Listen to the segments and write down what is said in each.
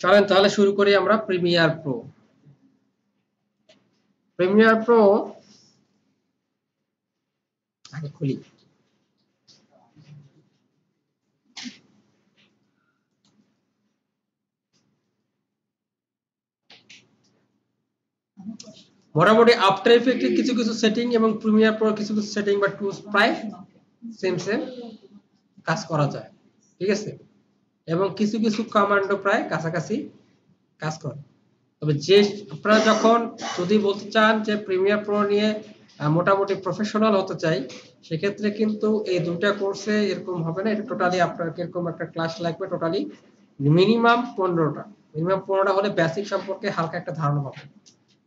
চলেন তাহলে শুরু করি আমরা প্রিমিয়ার প্রো। প্রিমিয়ার প্রো আগে খুলি। মোটামুটি আফটার ইফেক্টের কিছু কিছু সেটিং এবং প্রিমিয়ার প্রো কিছু কিছু সেটিং বা টুলস প্রায় সেম কাজ করা যায়, ঠিক আছে, এবং কিছু কিছু কমান্ডও প্রায় কাছাকাছি কাজ করে। তবে যে আপনারা যখন যদি বলতে চান যে প্রিমিয়ার প্রো নিয়ে মোটামুটি প্রফেশনাল হতে চাই, সেক্ষেত্রে কিন্তু এই দুটা কোর্সে এরকম হবে না। এটা টোটালি আপনার কিরকম একটা ক্লাস লাগবে, টোটালি মিনিমাম 15টা, মিনিমাম 15টা হলে বেসিক সম্পর্কে হালকা একটা ধারণা পাবেন।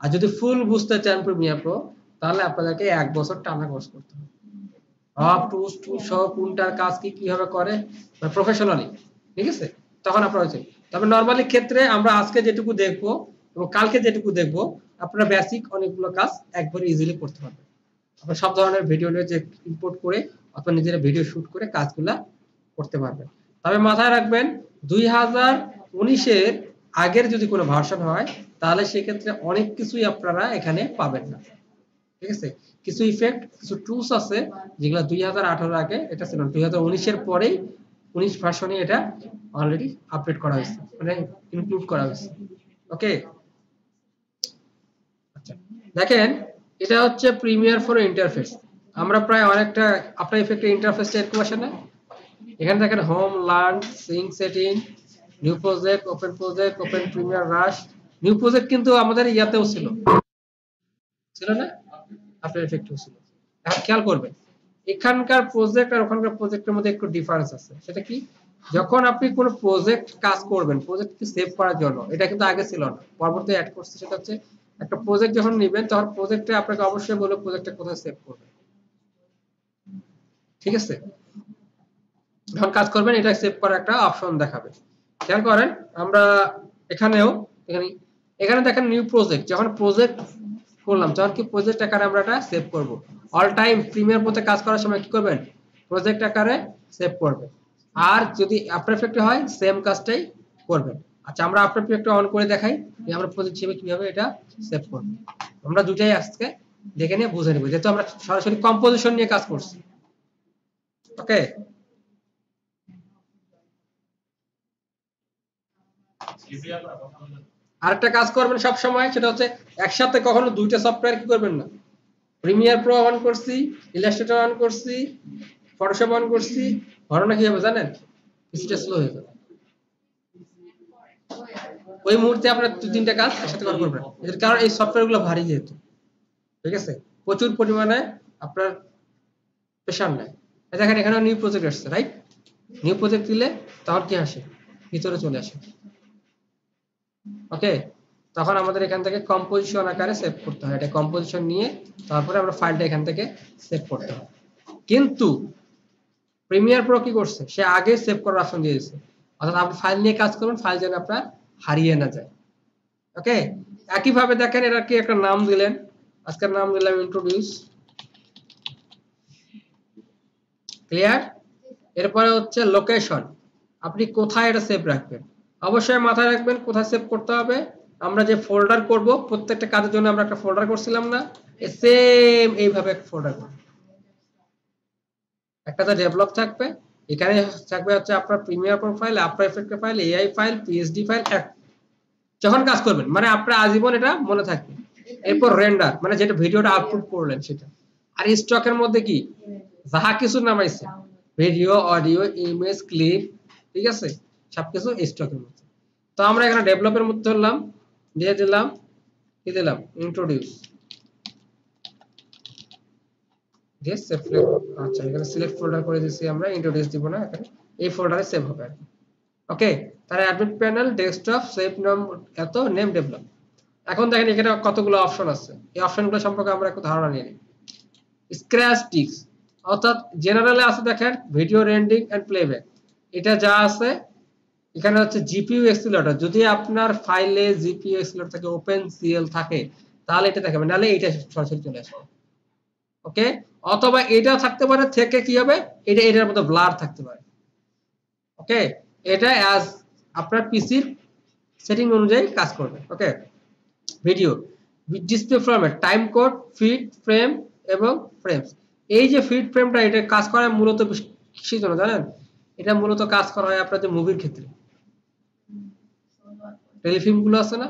আর যদি ফুল বুঝতে চান প্রিমিয়ার প্রো, তাহলে আপনাদেরকে 1 বছর টানা কোর্স করতে হবে, সব টুলস সহ কোনটার কাজ কি কিভাবে করে প্রফেশনালি, ঠিক আছে, তখন আপনারা হচ্ছে। তবে নরমালি ক্ষেত্রে আমরা আজকে যেটুকু দেখবো এবং কালকে যেটুকু দেখবো, আপনারা বেসিক অনেকগুলো কাজ একবারে ইজিলি করতে পারবেন। আপনারা সব ধরনের ভিডিও যে ইম্পোর্ট করে অথবা নিজেরা ভিডিও শুট করে কাজগুলা করতে পারবেন। তবে মাথায় রাখবেন 2019-এর আগের যদি কোনো ভার্সন হয়, তাহলে সেক্ষেত্রে অনেক কিছুই আপনারা এখানে পাবেন না, ঠিক আছে। কিছু ইফেক্ট কিছু টুলস আছে যেগুলো 2018 আগে এটা ছিল, 2019-এর পরেই 19 ভার্সনে এটা অলরেডি আপডেট করা হয়েছে, মানে ইনক্লুড করা হয়েছে। ওকে, আচ্ছা দেখেন, এটা হচ্ছে প্রিমিয়ার প্রো ইন্টারফেস। আমরা প্রায় অনেকটা আফটার ইফেক্টের ইন্টারফেসটা এরকম আসে না। এখানে দেখেন home, learn, sync setting, new project, open Premiere Rush. New project কিন্তু আমাদের ইয়াতেও ছিল না, আফটার ইফেক্টেও ছিল। এখন খেয়াল করবেন এখানকার প্রজেক্ট আর ওখানকার প্রজেক্টের মধ্যে একটু ডিফারেন্স আছে। সেটা কি, যখন আপনি কোনো প্রজেক্ট কাজ করবেন, প্রজেক্টকে সেভ করার জন্য, এটা কিন্তু আগে ছিল না, পরবর্তী অ্যাড করছে। সেটা হচ্ছে একটা প্রজেক্ট যখন নেবেন তখন প্রজেক্টে আপনাকে অবশ্যই বলবে প্রজেক্টটা কোথায় সেভ করবেন, ঠিক আছে। যখন কাজ করবেন এটা সেভ করার একটা অপশন দেখাবে। খেয়াল করেন আমরা এখানেও এখানে দেখেন নিউ প্রজেক্ট, যখন প্রজেক্ট করলাম তখন কি প্রজেক্ট আকারে আমরা এটা সেভ করব। অল টাইম প্রিমিয়ার প্রোতে কাজ করার সময় কি করবেন, প্রজেক্ট আকারে সেভ করবেন। আর যদি আফটার ইফেক্টে হয় সেম কাজটাই করবেন। আচ্ছা আমরা আফটার ইফেক্টে অন করে দেখাই যে আমরা প্রজেক্ট হিসেবে কিভাবে এটা সেভ করব। আমরা দুটাই আজকে দেখে নিয়ে বুঝে নেব, যেহেতু আমরা সরাসরি কম্পোজিশন নিয়ে কাজ করছি। ওকে, আরেকটা কাজ করবেন সব সময়, সেটা হচ্ছে একসাথে কখনো দুইটা সফটওয়্যার কি করবেন না। প্রিমিয়ার প্রো অন করছি, ইলাস্ট্রেটর অন করছি, ফটোশপ অন করছি, ঘটনা কি হবে জানেন, পিসিটা স্লো হয়ে যাবে। ওই মুহূর্তে আপনার দুই তিনটা কাজ একসাথে করবেন, এর কারণ এই সফটওয়্যারগুলো ভারী যেহেতু, ঠিক আছে, প্রচুর পরিমাণে আপনার প্রেশার নেয়। দেখেন এখানে নিউ প্রজেক্ট আসছে, রাইট। নিউ প্রজেক্ট দিলে তখন কি আসে, ভিতরে চলে আসে। ওকে, তখন আমাদের এখান থেকে কম্পোজিশন আকারে সেভ করতে হয়। এটা কম্পোজিশন নিয়ে তারপরে আমরা ফাইলটা এখান থেকে সেভ করতে হয়। কিন্তু প্রিমিয়ার প্রো কি করছে, সে আগে সেভ করার অপশন দিয়ে দিয়েছে, অর্থাৎ আপনি ফাইল নিয়ে কাজ করবেন, ফাইল যেন আপনার হারিয়ে না যায়। ওকে, একইভাবে দেখেন এটা কি একটা নাম দিলেন, আজকের নাম দিলাম ইন্ট্রোডিউস, ক্লিয়ার। এরপরে হচ্ছে লোকেশন, আপনি কোথায় এটা সেভ রাখবেন। অবশ্যই মাথায় রাখবেন কোথায় সেভ করতে হবে। আমরা যে ফোল্ডার করব, প্রত্যেকটা কাজের জন্য আমরা একটা ফোল্ডার করছিলাম না, সেম এইভাবে একটা ফোল্ডার করব। একটা তো ডেভেলপ থাকবে, এখানে থাকবে হচ্ছে আপনার প্রিমিয়ার প্রো ফাইল, আফটার ইফেক্টের file, AI file, PSD file. যখন কাজ করবেন মানে আপনার আজীবন এটা মনে থাকবে। এরপর রেন্ডার, মানে যেটা ভিডিওটা আউটপুট করলেন সেটা। আর স্টকের মধ্যে কি যাহা কিছু নামাইছে, ভিডিও, অডিও, ইমেজ, ক্লিপ, ঠিক আছে, সবকিছু স্টকের মধ্যে। তো আমরা এখানে ডেভেলপের মধ্যে ধরলাম, দিয়ে দিলাম কি দিলাম, ইন্ট্রোডিউস। আচ্ছা এখানে সিলেক্ট ফোল্ডার করে দিয়েছি আমরা, ইন্ট্রোডিউস দিব না, এখানে এই ফোল্ডারে সেভ হবে। ওকে, তাহলে অ্যাডমিন প্যানেল, ডেস্কটপ, সেভ নাম, এত নেম, ডেভেলপ। এখন দেখেন এখানে কতগুলো অপশন আছে, এই অপশনগুলো সম্পর্কে আমরা একটু ধারণা নিয়ে নিই। স্ক্র্যাচ টিক্স, অর্থাৎ জেনারেলে আছে দেখেন ভিডিও রেন্ডিং এন্ড প্লেব্যাক, এটা যা আছে এখানে হচ্ছে জিপিইউ এক্সিলারেটর। যদি আপনার ফাইলে জিপিইউ এক্সিলারেটর থাকে, ওপেন সিএল থাকে, তাহলে এটা দেখাবে, নাহলে এটা সরাসরি চলে আসবে। ওকে, অথবা এটা থাকতে পারে, থেকে কি হবে, এটা এটার মধ্যে ব্লার থাকতে পারে। ওকে, এটা অ্যাজ আপনার পিসির সেটিং অনুযায়ী কাজ করবে। Okay, video display format, time code, feed, frame এবং ফ্রেমস। এই যে ফিড ফ্রেমটা, এটা কাজ করা মূলত কিসের জন্য জানেন? এটা মূলত কাজ করা হয় আপনাদের মুভির ক্ষেত্রে, টেলিফিল্ম গুলো আছে না,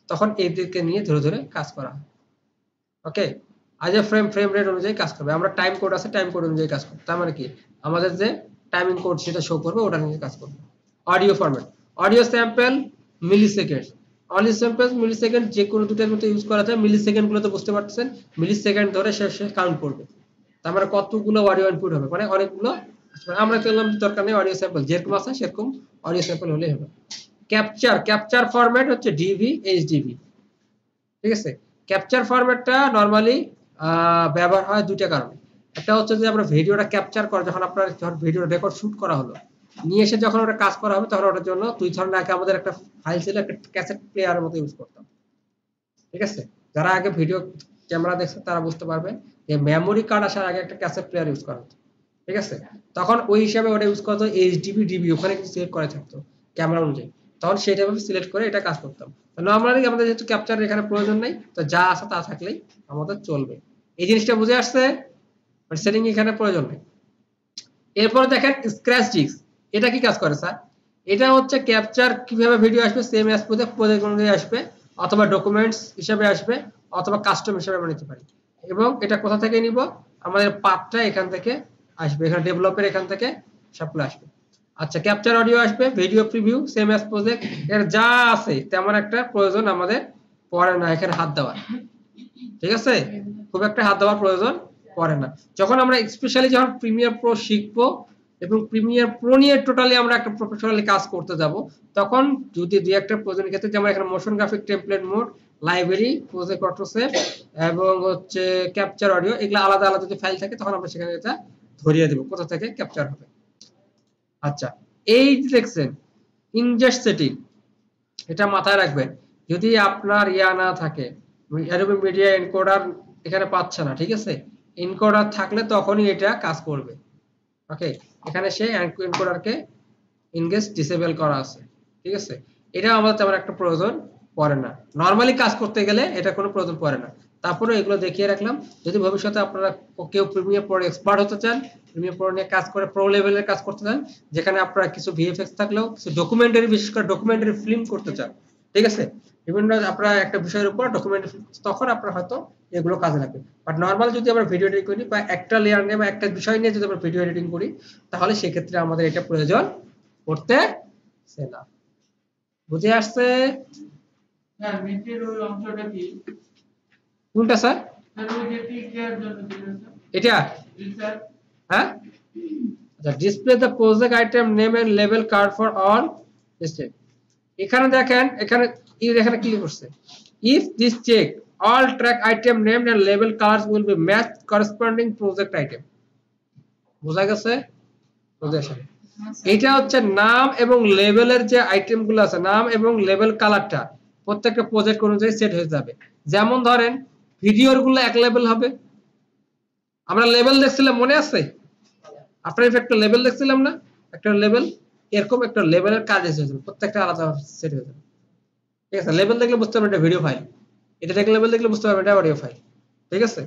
তখন এইদিকে নিয়ে ধরে ধরে কাজ করা হয়। ওকে, আজ ফ্রেম রেট অনুযায়ী কাজ করবে। আমরা টাইম কোড আছে, টাইম কোড অনুযায়ী কাজ করবে। তার মানে কি, আমাদের যে টাইমিং কোড সেটা শো করবে, ওটা নিয়ে কাজ করবে। অডিও ফরম্যাট, অডিও স্যাম্পল, মিলি সেকেন্ড। অডিও স্যাম্পল মিলি সেকেন্ড যে কোনো দুটার মধ্যে ইউজ করা যায়। মিলি সেকেন্ড গুলো তো বুঝতে পারতেছেন, মিলি সেকেন্ড ধরে সে কাউন্ট করবে। তার মানে কতগুলো অডিও ইনপুট হবে, মানে অনেকগুলো। আমরা করলাম দরকার নেই, অডিও স্যাম্পল যেরকম আছে সেরকম অডিও স্যাম্পল হলেই হবে। ক্যাপচার ফরম্যাট হচ্ছে ডিভি, এইচডিভি। ঠিক আছে, ক্যাপচার ফরম্যাটটা নরমালি ব্যবহার হয় দুইটা কারণে। একটা হচ্ছে যে আমরা ভিডিওটা ক্যাপচার করা, যখন ভিডিও রেকর্ড শুট করা হলো, নিয়ে এসে যখন ওটা কাজ করা হবে, তখন ওটার জন্য দুই ধরনের আগে আমাদের একটা ফাইল ছিল, একটা ক্যাসেট প্লেয়ারের মতো ইউজ করতাম। ঠিক আছে, যারা আগে ভিডিও ক্যামেরা দেখছে তারা বুঝতে পারবে যে মেমোরি কার্ড আসার আগে একটা ক্যাসেট প্লেয়ার ইউজ করা হতো। ঠিক আছে, তখন ওই হিসাবে ওটা ইউজ করতো এইচডিবি, ডিবি, ওখানে কিছু সিলেক্ট করা থাকতো ক্যামেরা অনুযায়ী, তখন সেটা সিলেক্ট করে এটা কাজ করতাম। নরমালি আমাদের যেহেতু ক্যাপচার এখানে প্রয়োজন নেই, তো যা আছে তা থাকলেই আমাদের চলবে। এই জিনিসটা বুঝে আসছে, সেটিং এখানে প্রয়োজন নেই। এরপরে দেখেন স্ক্র্যাচ ডিস্ক, এটা কি কাজ করে স্যার? এটা হচ্ছে ক্যাপচার কিভাবে ভিডিও আসবে, সেম অ্যাজ প্রজেক্ট অনুযায়ী আসবে, অথবা ডকুমেন্টস হিসেবে আসবে, অথবা কাস্টম হিসেবে আমরা নিতে পারি। এবং এটা কোথা থেকে নিব? আমাদের পাথটা এখান থেকে আসবে, এখানে ডেভেলপের এখান থেকে সবগুলো আসবে। আচ্ছা, ক্যাপচার অডিও আসবে, video preview, same as project, এর যা আছে তেমন একটা প্রয়োজন আমাদের পড়ে না এখানে হাত দেওয়ার। ঠিক আছে, খুব একটা হাত দেওয়ার প্রয়োজন পড়ে না। যখন আমরা স্পেশালি যখন প্রিমিয়ার প্রো শিখবো এবং প্রিমিয়ার প্রো নিয়ে টোটালি আমরা একটা প্রফেশনালি কাজ করতে যাব, তখন যদি দুই একটা প্রয়োজনের ক্ষেত্রে, যেমন এখানে motion graphic, template mode, library, project autosave এবং হচ্ছে ক্যাপচার অডিও, এগুলো আলাদা আলাদা যদি ফাইল থাকে, তখন আমরা সেখানে এটা ধরিয়ে দেব কোথা থেকে ক্যাপচার হবে। আচ্ছা, এই দেখছেন ইনজাস্ট সেটিং, এটা মাথায় রাখবেন। যদি আপনার ইয়া না থাকে, অ্যাডোবি মিডিয়া এনকোডার এখানে পাচ্ছে না, ঠিক আছে, এনকোডার থাকলে তখনই এটা কাজ করবে। ওকে, এখানে সেই এনকোডারকে ইনগেজ ডিসেবল করা আছে। ঠিক আছে, এটা আমাদের তেমন একটা প্রয়োজন পড়ে না, নরমালি কাজ করতে গেলে এটা কোনো প্রয়োজন পড়ে না। তারপরে এগুলো দেখিয়ে রাখলাম, যদি ভবিষ্যতে আপনারা কেউ প্রিমিয়ার প্রো এক্সপার্ট হতে চান, প্রিমিয়ার প্রো নিয়ে কাজ করে প্রো লেভেলের কাজ করতে চান, যেখানে আপনারা কিছু ভিএফএক্স থাকলেও কিছু ডকুমেন্টারি, বিশেষ করে ডকুমেন্টারি ফিল্ম করতে চান, ঠিক আছে, বিভিন্ন আপনারা একটা বিষয়ের উপর ডকুমেন্টারি, তখন আপনারা হয়তো এগুলো কাজে লাগবে। বাট নরমাল যদি আমরা ভিডিও এডিটিং করি, বা একটা লেয়ার নিয়ে বা একটা বিষয় নিয়ে যদি আমরা ভিডিও এডিটিং করি, তাহলে সেক্ষেত্রে আমাদের এটা প্রয়োজন পড়তে না। বুঝে আসছে? হ্যাঁ, নিচের ওই অংশটা কি? কোনটা স্যার? স্যার ওই যে টিক দেওয়ার জন্য দিলেন স্যার। এটা? জি স্যার। হ্যাঁ, আচ্ছা, display the project item name and level card for all display. এখানে দেখেন, এখানে ক্লিক করছে, if this check all track item named and label colors will be matched corresponding project item। বোঝা গেছে? বুঝে আসে? এটা হচ্ছে নাম এবং লেভেলের যে আইটেম গুলো আছে, নাম এবং লেভেল কালারটা প্রত্যেকটা প্রজেক্ট অনুযায়ী সেট হয়ে যাবে। যেমন ধরেন ভিডিওর গুলো এক লেভেল হবে, আমরা লেভেল দেখছিলাম মনে আছে? আপনার একটা লেভেল দেখছিলাম না, একটা লেভেল, এরকম একটা লেভেলের কাজ এসে যাবে, প্রত্যেকটা আলাদা সেট হয়ে যাবে। ঠিক আছে, লেভেল দেখলে বুঝতে পারবেন এটা ভিডিও ফাইল, এটা দেখলে লেভেল দেখলে বুঝতে পারবেন এটা অডিও ফাইল। ঠিক আছে,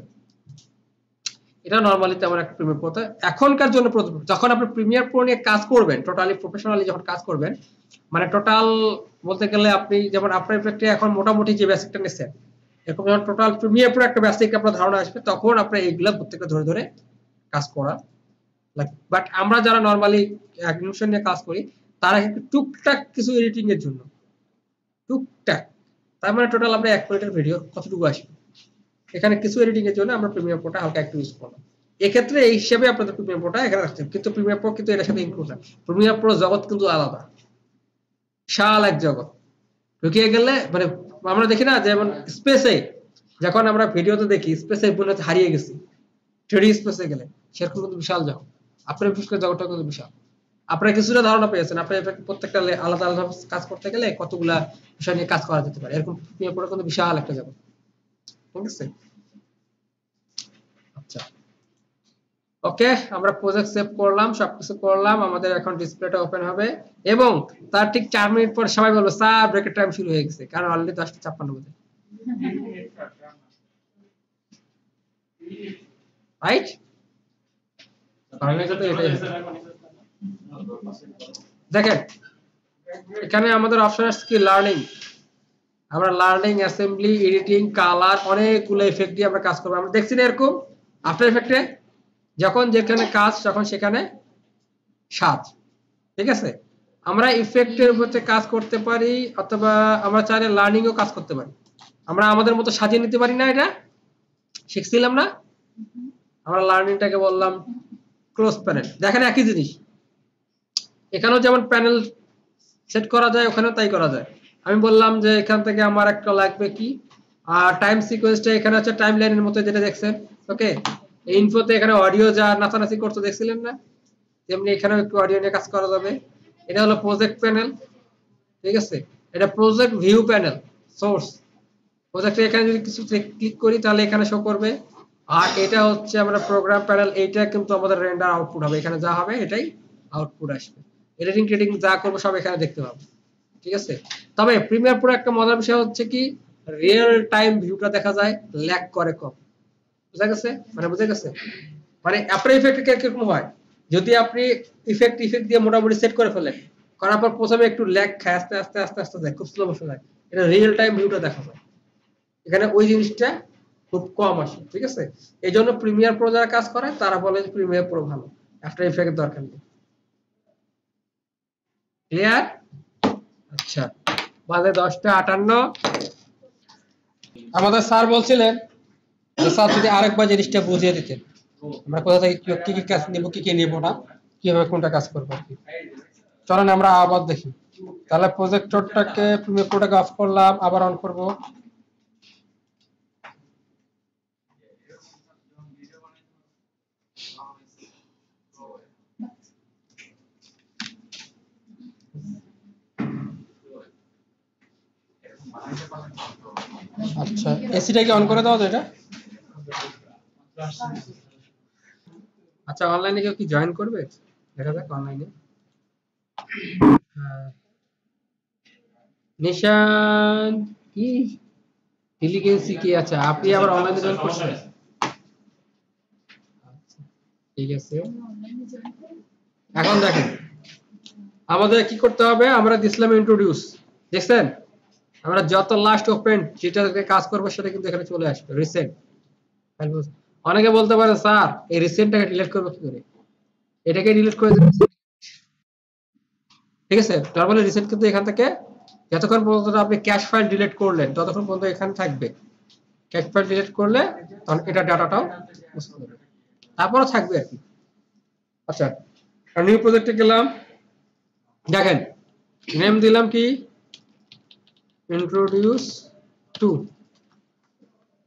এটা নরমালি তেমন একটা প্রিমিয়ার প্রোতে এখনকার জন্য, যখন আপনি প্রিমিয়ার প্রো নিয়ে কাজ করবেন, টোটালি প্রফেশনালি যখন কাজ করবেন, মানে টোটাল বলতে গেলে আপনি যেমন আপনার এফেক্টে এখন মোটামুটি যে বেসিকটা নিচ্ছেন, এরকম যখন টোটাল প্রিমিয়ার প্রো একটা বেসিক আপনার ধারণা আসবে, তখন আপনার এইগুলা প্রত্যেকটা ধরে ধরে কাজ করা লাগবে। বাট আমরা যারা নরমালি অ্যানিমেশন নিয়ে কাজ করি, তারা একটু টুকটাক কিছু এডিটিং এর জন্য, টুকটাক, তার মানে টোটাল আমরা 1 মিনিটের ভিডিও কতটুকু আসবে, এখানে কিছু এডিটিং এর জন্য আমরা প্রিমিয়ার প্রোটা হালকা একটু ইউজ করলাম। এক্ষেত্রে এই হিসেবে আপনাদের প্রিমিয়ার প্রোটা এখানে রাখতে হবে, কিন্তু প্রিমিয়ার প্রো কিন্তু এর সাথে ইনক্লুড না। প্রিমিয়ার প্রো জগৎ কিন্তু আলাদা, শাল এক জগৎ। ঢুকিয়ে গেলে মানে আমরা দেখি না, যেমন স্পেসে যখন আমরা ভিডিওতে দেখি, স্পেসে মনে হচ্ছে হারিয়ে গেছি, 3D স্পেসে গেলে সেরকম কিন্তু বিশাল জগৎ। আপনার বিশেষ করে জগৎটা কিন্তু বিশাল। আপনারা কিছুটা ধারণা পেয়েছেন, আপনার প্রত্যেকটা আলাদা আলাদা কাজ করতে গেলে কতগুলা বিষয় নিয়ে কাজ করা যেতে পারে, এরকম প্রিমিয়ার প্রো কিন্তু বিশাল একটা জগৎ। ঠিক আছে, আচ্ছা, ওকে, আমরা প্রজেক্ট সেভ করলাম, সবকিছু করলাম, আমাদের এখন ডিসপ্লেটা ওপেন হবে এবং তার ঠিক 4 মিনিট পর সবাই বলবো স্যার ব্রেকের টাইম শুরু হয়ে গেছে, কারণ অলরেডি 10:56 বাজে, রাইট? ফার্মেসে তো এটাই হয়। দেখেন এখানে আমাদের অপশন আছে কি লার্নিং, আমরা লার্নিং, অ্যাসেম্বলি, এডিটিং, কালার, অনেকগুলো ইফেক্ট দিয়ে আমরা কাজ করবো। আমরা দেখছি না এরকম আফটার ইফেক্টে যখন যেখানে কাজ তখন সেখানে সাজ, ঠিক আছে? আমরা ইফেক্টের উপর কাজ করতে পারি অথবা আমরা চাইলে লার্নিংও কাজ করতে পারি, আমরা আমাদের মতো সাজিয়ে নিতে পারি না, এটা শিখছিলাম না? আমরা লার্নিংটাকে বললাম ক্লোজ প্যানেল। দেখেন একই জিনিস, এখানেও যেমন প্যানেল সেট করা যায় ওখানেও তাই করা যায়। আমি বললাম যে এখান থেকে আমার একটা লাগবে কি টাইম সিকোয়েন্সটা, এখানে হচ্ছে টাইম লাইনের মতো যেটা দেখছেন, ওকে? এই ইনফোতে এখানে অডিও যা নাচানাচি করতে দেখছিলেন না, তেমনি এখানেও একটু অডিও নিয়ে কাজ করা যাবে। এটা হলো প্রজেক্ট প্যানেল, ঠিক আছে? এটা প্রজেক্ট ভিউ প্যানেল সোর্স। প্রজেক্টে এখানে যদি কিছু ক্লিক করি তাহলে এখানে শো করবে। আর এটা হচ্ছে আমরা প্রোগ্রাম প্যানেল, এইটা কিন্তু আমাদের রেন্ডার আউটপুট হবে, এখানে যা হবে এটাই আউটপুট আসবে। এডিটিং টেডিং যা করবো সব এখানে দেখতে পাবো, ঠিক আছে? তবে প্রিমিয়ার প্রো একটা মজার বিষয় হচ্ছে কি রিয়েল টাইম ভিউটা দেখা যায়, ল্যাগ করে কম। বুঝা গেছে? বুঝা গেছে? আফটার ইফেক্ট কিরকম হয়, যদি আপনি ইফেক্ট দিয়ে মোটামুটি সেট করে ফেলেন, করার পর প্রথমে একটু ল্যাগ খায়, আস্তে আস্তে আস্তে আস্তে যায়, খুব স্লো মোশন যায়, এটা রিয়েল টাইম ভিউটা দেখা যায়, এখানে ওই জিনিসটা খুব কম আসে, ঠিক আছে? এই জন্য প্রিমিয়ার প্রো যারা কাজ করে তারা বলে যে প্রিমিয়ার প্রো ভালো, আফটার ইফেক্টের দরকার নেই। ক্লিয়ার? আচ্ছা, বাজে 10:58। আমাদের স্যার বলছিলেন যে স্যার যদি আরেকবার জিনিসটা বুঝিয়ে দিতেন, আমরা কোথা থেকে কি কি কাজ নিব, কি কি নিব না, কিভাবে কোনটা কাজ করবো আর কি। চলেন আমরা আবার দেখি। তাহলে প্রজেক্টরটাকে প্রিমিয়ার প্রোটাকে অফ করলাম, আবার অন করব। আচ্ছা, এসিটা কি অন করে দাও তো এটা। আচ্ছা, অনলাইনে কেউ কি জয়েন করবে, দেখা যাক অনলাইনে। নিশান কি ডিলিগেন্সি কি, আচ্ছা আপনি আবার অনলাইনে জয়েন করছেন, ঠিক আছে। এখন দেখেন আমাদের কি করতে হবে, আমরা দিছিলাম ইন্ট্রোডিউস, দেখছেন? আমরা যত লাস্ট ওপেন যেটা কাজ করবো সেটা কিন্তু এখানে চলে আসবে, রিসেন্ট। অনেকে বলতে পারে স্যার এই রিসেন্টটাকে ডিলিট করবো কি করে, এটাকে ডিলিট করে দিন, ঠিক আছে? নরমালি রিসেন্ট কিন্তু এখান থেকে যতক্ষণ পর্যন্ত আপনি ক্যাশ ফাইল ডিলিট করলেন ততক্ষণ পর্যন্ত এখানে থাকবে, ক্যাশ ফাইল ডিলিট করলে তখন এটা ডাটাটাও মুছে যাবে, তারপরে থাকবে আর কি। আচ্ছা, নিউ প্রজেক্টে গেলাম, দেখেন নেম দিলাম কি ইন্ট্রোডিউস টু,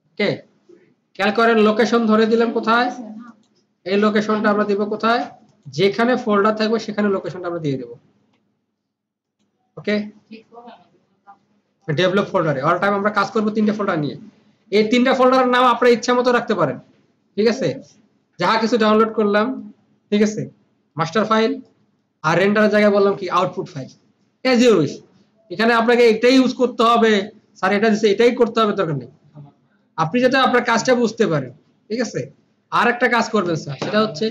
ওকে? খেয়াল করেন লোকেশন ধরে দিলাম কোথায়, এই লোকেশনটা আমরা দিব কোথায়, যেখানে ফোল্ডার থাকবে সেখানে লোকেশনটা আমরা দিয়ে দেব, ওকে? ডেভেলপ ফোল্ডারে অল টাইম আমরা কাজ করব তিনটা ফোল্ডার নিয়ে, এই তিনটা ফোল্ডারের নাম আপনার ইচ্ছা মতো রাখতে পারেন, ঠিক আছে? যাহা কিছু ডাউনলোড করলাম, ঠিক আছে, মাস্টার ফাইল, আর রেন্ডারের জায়গায় বললাম কি output file, as you wish. এখানে আপনাকে এটাই ইউজ করতে হবে, স্যার এটা দিছে এটাই করতে হবে দরকার নেই, আপনি যাতে আপনার কাজটা বুঝতে পারেন, ঠিক আছে? আর একটা কাজ করবেন স্যার, সেটা হচ্ছে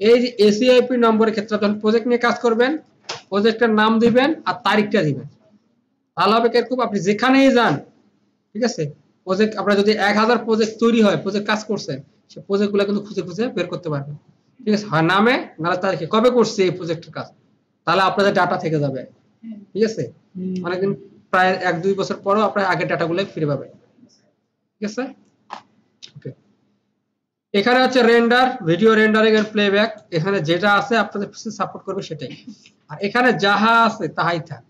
এই যে এসিআইপি নম্বরের ক্ষেত্রে যখন প্রজেক্ট নিয়ে কাজ করবেন প্রজেক্টের নাম দিবেন আর তারিখটা দিবেন, তাহলে হবে কিরকম, আপনি যেখানেই যান, ঠিক আছে, প্রজেক্ট আপনার যদি 1000 প্রজেক্ট তৈরি হয়, প্রজেক্ট কাজ করছেন, সেই প্রজেক্ট গুলো কিন্তু খুঁজে খুঁজে বের করতে পারবেন, ঠিক আছে? হয় নামে নাহলে তারিখে, কবে করছে এই প্রজেক্টের কাজ, তাহলে আপনাদের ডাটা থেকে যাবে, ঠিক আছে? অনেকদিন প্রায় 1-2 বছর পরও আপনার আগের ডাটাগুলো ফিরে পাবেন, ঠিক আছে? ওকে, এখানে হচ্ছে রেন্ডার, ভিডিও রেন্ডারিং এর প্লেব্যাক, এখানে যেটা আছে আপনাদের পিছনে সাপোর্ট করবে সেটাই, আর এখানে যাহা আছে তাহাই থাক,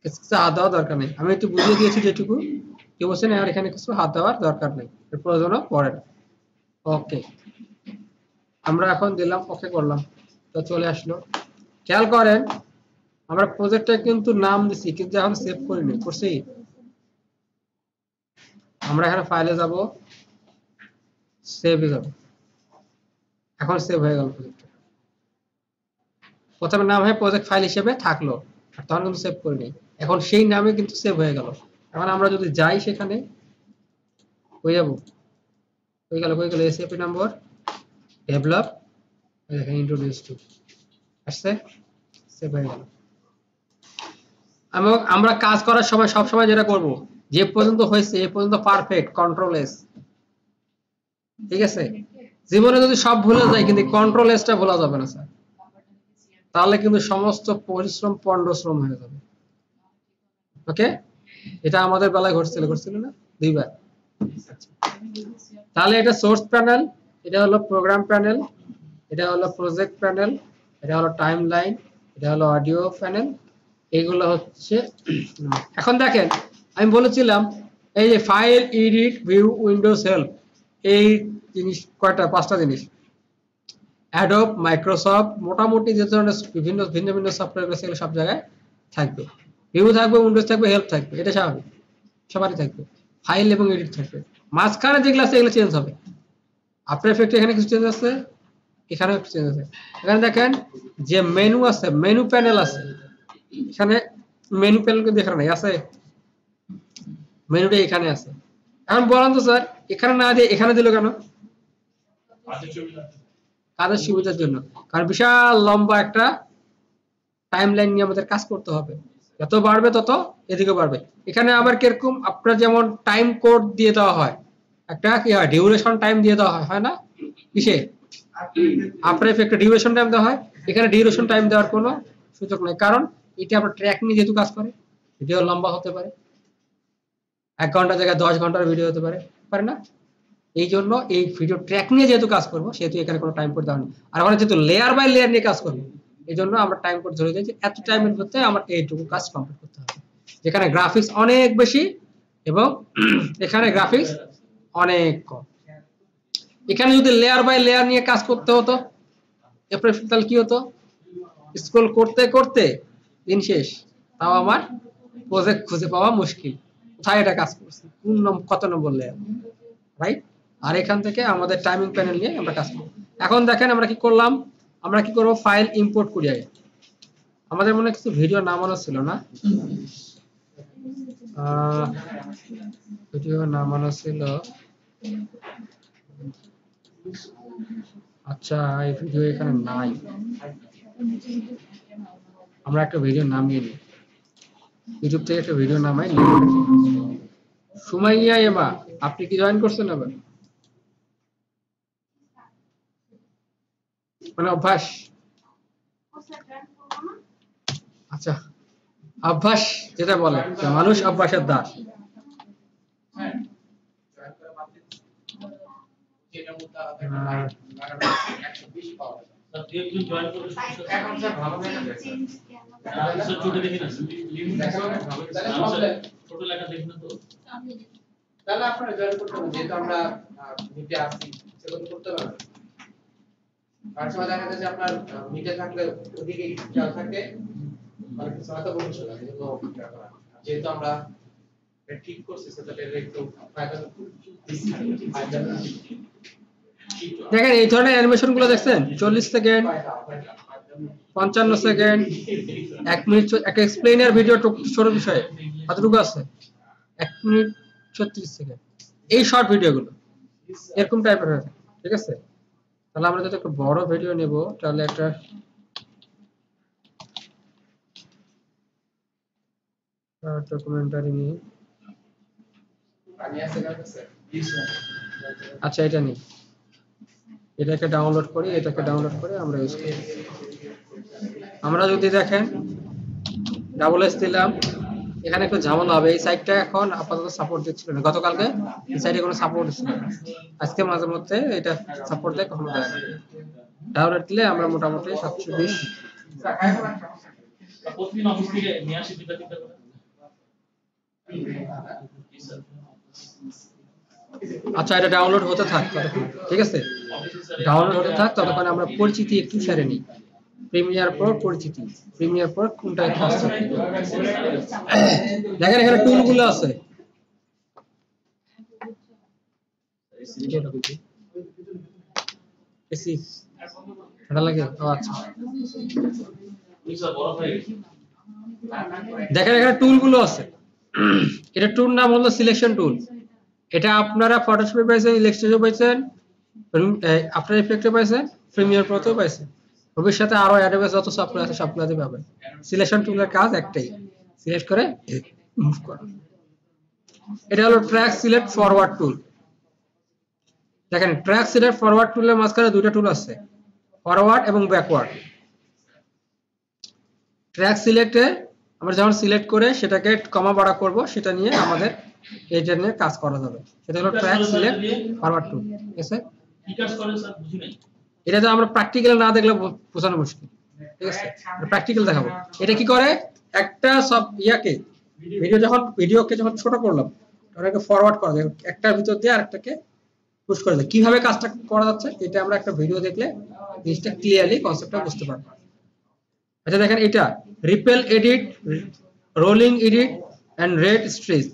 কিছু হাত দেওয়ার দরকার নেই, আমি একটু বুঝিয়ে দিয়েছি যেটুকু, কেউ বলছেন আর এখানে কিছু হাত দেওয়ার দরকার নেই, এর প্রয়োজনও পড়ে না। ওকে, আমরা এখন দিলাম ওকে করলাম, তো চলে আসলো। খেয়াল করেন আমরা প্রজেক্টটা কিন্তু নাম দিছি কিন্তু এখন সেভ করিনি, করছি? আমরা এখানে ফাইলে যাব, সেভে যাব, এখন সেভ হয়ে গেল প্রজেক্ট। প্রথমে নাম হয় প্রজেক্ট ফাইল হিসেবে থাকলো, আর তখন কিন্তু সেভ করিনি, এখন সেই নামে কিন্তু সেভ হয়ে গেল। এখন আমরা যদি যাই সেখানে হয়ে যাব, হয়ে গেল এসএপি নম্বর ডেভেলপ, দেখেন ইন্ট্রোডিউস টু আসছে, সেভ হয়ে গেল। আমরা কাজ করার সময় সব সময় যেটা করব, যে পর্যন্ত হয়েছে এ পর্যন্ত পারফেক্ট, কন্ট্রোল এস। ঠিক আছে, জীবনে যদি সব ভুলে যায় কিন্তু কন্ট্রোল এসটা ভোলা যাবে না স্যার, তাহলে কিন্তু সমস্ত পরিশ্রম পণ্ডশ্রম হয়ে যাবে। ওকে, এটা আমাদের বেলায় ঘটছিল না 2 বার। তাহলে এটা সোর্স প্যানেল, এটা হলো প্রোগ্রাম প্যানেল, এটা হলো প্রজেক্ট প্যানেল, এটা হলো টাইমলাইন, এটা হলো অডিও প্যানেল, এগুলো হচ্ছে। এখন দেখেন আমি বলেছিলাম এই যে file, edit, view, Windows, help, এই জিনিস কয়টা, 5টা জিনিস। অ্যাডোব, মাইক্রোসফট, মোটামুটি যে ধরনের ভিন্ন ভিন্ন সফটওয়্যার সেগুলো সব জায়গায় থাকবে। ভিউ থাকবে, উইন্ডোজ থাকবে, হেল্প থাকবে, এটা স্বাভাবিক, সবারই থাকবে। ফাইল এবং এডিট থাকবে, মাঝখানে যেগুলো আছে এগুলো চেঞ্জ হবে। আফটার এফেক্ট এখানে কিছু চেঞ্জ আছে, এখানেও একটু চেঞ্জ আছে। এখানে দেখেন যে মেনু আছে, মেনু প্যানেল আছে, এখানে মেনু প্যানেল কিন্তু এখানে নাই, আছে মেনুটা এখানে আছে। এখন বলেন তো স্যার এখানে না দিয়ে এখানে দিল কেন? কাজের সুবিধার জন্য, কারণ বিশাল লম্বা একটা টাইমলাইন নিয়ে আমাদের কাজ করতে হবে, যত বাড়বে তত এদিকে বাড়বে। এখানে আবার কিরকম, আপনার যেমন টাইম কোড দিয়ে দেওয়া হয়, একটা কি হয় ডিউরেশন টাইম দিয়ে দেওয়া হয়, হয় না? কিসে আফটার এফেক্টে ডিউরেশন টাইম দেওয়া হয়, এখানে ডিউরেশন টাইম দেওয়ার কোনো সুযোগ নেই, কারণ এটা আপনার ট্র্যাক নিয়ে যেহেতু কাজ করে, ভিডিও লম্বা হতে পারে, 1 ঘন্টা জায়গায় 10 ঘন্টার ভিডিও হতে পারে, পারে না? এই জন্য এই ভিডিও ট্র্যাক নিয়ে যেহেতু কাজ করবো সেহেতু এখানে কোনো টাইম কোড দেওয়া নেই। আর আমরা যেহেতু লেয়ার বাই লেয়ার নিয়ে কাজ করবো, এই জন্য আমরা টাইম কোড ধরে দিয়েছি, এত টাইমের মধ্যে আমার এইটুকু কাজ কমপ্লিট করতে হবে। যেখানে গ্রাফিক্স অনেক বেশি এবং এখানে গ্রাফিক্স অনেক কম। এখানে যদি লেয়ার বাই লেয়ার নিয়ে কাজ করতে হতো, এরপরে তাহলে কি হতো, স্ক্রল করতে করতে দিন শেষ, তাও আমার প্রজেক্ট খুঁজে পাওয়া মুশকিল, কোথায় এটা কাজ করছে, কোন কত নম্বর লেয়ার, রাইট? আর এখান থেকে আমাদের টাইমিং প্যানেল নিয়ে আমরা কাজ করব। এখন দেখেন আমরা কি করলাম, আমরা কি করব, ফাইল ইম্পোর্ট করি আগে। আমাদের মনে কিছু ভিডিও নামানো ছিল না, ভিডিও নামানো ছিল, আচ্ছা এই ভিডিও এখানে নাই, আমরা একটা ভিডিও নামিয়ে নিই, ইউটিউব থেকে একটা ভিডিও নামাই নিই। সুমাইয়া এমা, আপনি কি জয়েন করছেন আবার? মানে অভ্যাস, আচ্ছা অভ্যাস যেটা বলে মানুষ অভ্যাসের দাস। তাহলে আপনারা জয়েন করতে হবে, যেহেতু আমরা মিটে আসছি সেগুলো করতে পারবেন। আর সময় দেখা যাচ্ছে আপনার মিটে থাকলে ওদিকে খেয়াল থাকে, অনেক কিছু হয়তো বলছিল যেহেতু আমরা ঠিক করছি সেটা একটু ফায়দা দেখেন। এই ধরনের অ্যানিমেশন গুলো দেখছেন, 40 সেকেন্ড, 55 সেকেন্ড, 1 মিনিট, একটা এক্সপ্লেইনার ভিডিও ছোট বিষয়ে কতটুকু আছে, 1 মিনিট 36 সেকেন্ড, এই শর্ট ভিডিও গুলো এরকম টাইপের হয়, ঠিক আছে? তাহলে আমরা যদি একটা বড় ভিডিও নেব, তাহলে একটা ডকুমেন্টারি নিয়ে, আচ্ছা এটা নিই, এটাকে ডাউনলোড করি, এটাকে ডাউনলোড করে আমরা ইউজ করি। আমরা যদি দেখেন ডাবল এস দিলাম, এখানে একটু ঝামেলা হবে, এই সাইটটা এখন আপাতত সাপোর্ট দিচ্ছিল না, গতকালকে এই সাইটে কোনো সাপোর্ট দিচ্ছিল না, আজকে মাঝে মধ্যে এটা সাপোর্ট দেয়, কখনো দেয় না। ডাউনলোড দিলে আমরা মোটামুটি 720 প্রতিদিন অফিস থেকে নিয়ে আসি দিতে দিতে। আচ্ছা এটা ডাউনলোড হতে থাক ততক্ষণ, ঠিক আছে? ডাউনলোড হতে থাক ততক্ষণ আমরা পরিচিতি একটু সেরে নিই। প্রিমিয়ার প্রো পরিচিতি, প্রিমিয়ার প্রো কোনটা কাজ করে দেখেন, এখানে টুলগুলো আছে, ঠান্ডা লাগে? ও আচ্ছা। দেখেন এখানে টুল গুলো আছে। এটা টুল নাম হলো সিলেকশন টুল। এটা আপনারা ফটোশপে পাইছেন, ইলাস্ট্রেটরে পাইছেন, আফটার ইফেক্টে পাইছেন, প্রিমিয়ার প্রোতেও পাইছেন। ভবিষ্যতে আরো অ্যাডোবে যত সফটওয়্যার আছে সবগুলোতে পাবেন। সিলেকশন টুলের কাজ একটাই, সিলেক্ট করে মুভ করা। এটা হলো ট্র্যাক সিলেক্ট ফরওয়ার্ড টুল। দেখেন ট্র্যাক সিলেক্ট ফরওয়ার্ড টুলের মাঝখানে দুইটা টুল আছে, ফরওয়ার্ড এবং ব্যাকওয়ার্ড। ট্র্যাক সিলেক্টে আমরা যখন সিলেক্ট করে সেটাকে কমা বাড়া করব, সেটা নিয়ে আমাদের এইটা নিয়ে কাজ করা যাবে। সেটা হলো ট্র্যাক সিলেক্ট ফরওয়ার্ড টুল। ঠিক আছে, কি কাজ করে স্যার বুঝি নাই। এটা তো আমরা প্র্যাকটিক্যাল না দেখলে বোঝানো মুশকিল। ঠিক আছে, প্র্যাকটিক্যাল দেখাবো। এটা কি করে, একটা সব ইয়াকে ভিডিওকে যখন ছোট করলাম ওটাকে ফরওয়ার্ড করা যায়, একটার ভিতর দিয়ে আরেকটাকে পুশ করে যায়। কিভাবে কাজটা করা যাচ্ছে এটা আমরা একটা ভিডিও দেখলে জিনিসটা ক্লিয়ারলি কনসেপ্টটা বুঝতে পারবো। আচ্ছা দেখেন, এটা ripple edit, rolling edit and rate stretch,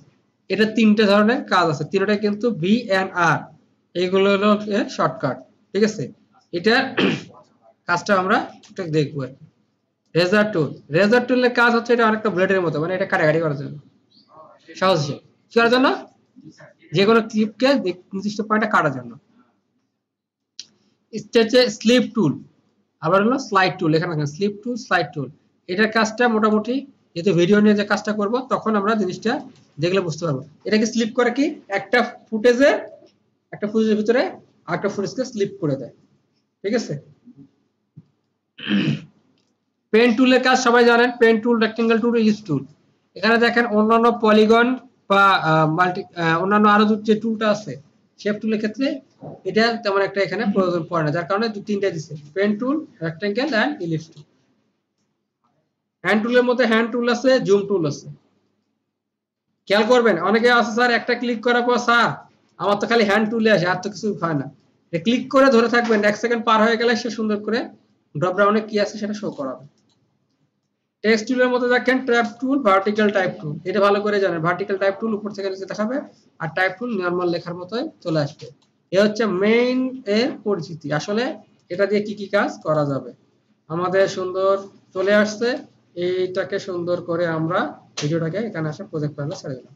এটা তিনটে ধরনের কাজ আছে। তিনটা কিন্তু ভি এন্ড আর, এইগুলো হলো শর্টকাট। ঠিক আছে, এটার কাজটা আমরা একটু দেখবো। রেজার টুল, রেজার টুলের কাজ হচ্ছে এটা অনেকটা ব্লেডের মতো, মানে এটা কাটাকাটি করার জন্য, সহজ কি করার জন্য, যে কোনো ক্লিপকে নির্দিষ্ট পয়েন্টে কাটার জন্য। হচ্ছে স্লিপ টুল, আবার হলো স্লাইড টুল। এখানে স্লিপ টুল, স্লাইড টুল, এটার কাজটা মোটামুটি যেহেতু ভিডিও নিয়ে যে কাজটা করব তখন আমরা জিনিসটা দেখলে বুঝতে পারবো। এটাকে স্লিপ করে কি, একটা ফুটেজের ভিতরে আরেকটা ফুটেজকে স্লিপ করে দেয়। ঠিক আছে, পেন টুলের কাজ সবাই জানেন, পেন টুল, রেক্টেঙ্গেল টুল, ইলিপস টুল। এখানে দেখেন অন্যান্য পলিগন বা অন্যান্য আরো যে টুলটা আছে শেপ টুলের ক্ষেত্রে এটা তেমন একটা এখানে প্রয়োজন পড়ে না, যার কারণে তিনটা দিছে, pen tool, rectangle and ellipse tool. Hand টুলের মধ্যে হ্যান্ড টুল আছে, জুম টুল আছে। খেয়াল করবেন অনেকে আছে স্যার একটা ক্লিক করার পর স্যার আমার তো খালি হ্যান্ড টুলে আসে, আর তো কিছু হয় না। ক্লিক করে ধরে থাকবেন, 1 সেকেন্ড পার হয়ে গেলে সে সুন্দর করে ড্রপ ডাউনে কি আছে সেটা শো করাবে। টেক্সট টুলের মধ্যে দেখেন ট্যাব টুল, ভার্টিক্যাল টাইপ টুল, এটা ভালো করে জানেন। ভার্টিক্যাল টাইপ টুল উপর থেকে নিচে দেখাবে, আর টাইপ টুল নরমাল লেখার মতোই চলে আসবে। এই হচ্ছে মেইন এর পরিচিতি। আসলে এটা দিয়ে কি কি কাজ করা যাবে আমাদের সুন্দর চলে আসছে। এইটাকে সুন্দর করে আমরা ভিডিওটাকে এখানে আসে প্রজেক্ট প্যানেলে ছেড়ে দিলাম।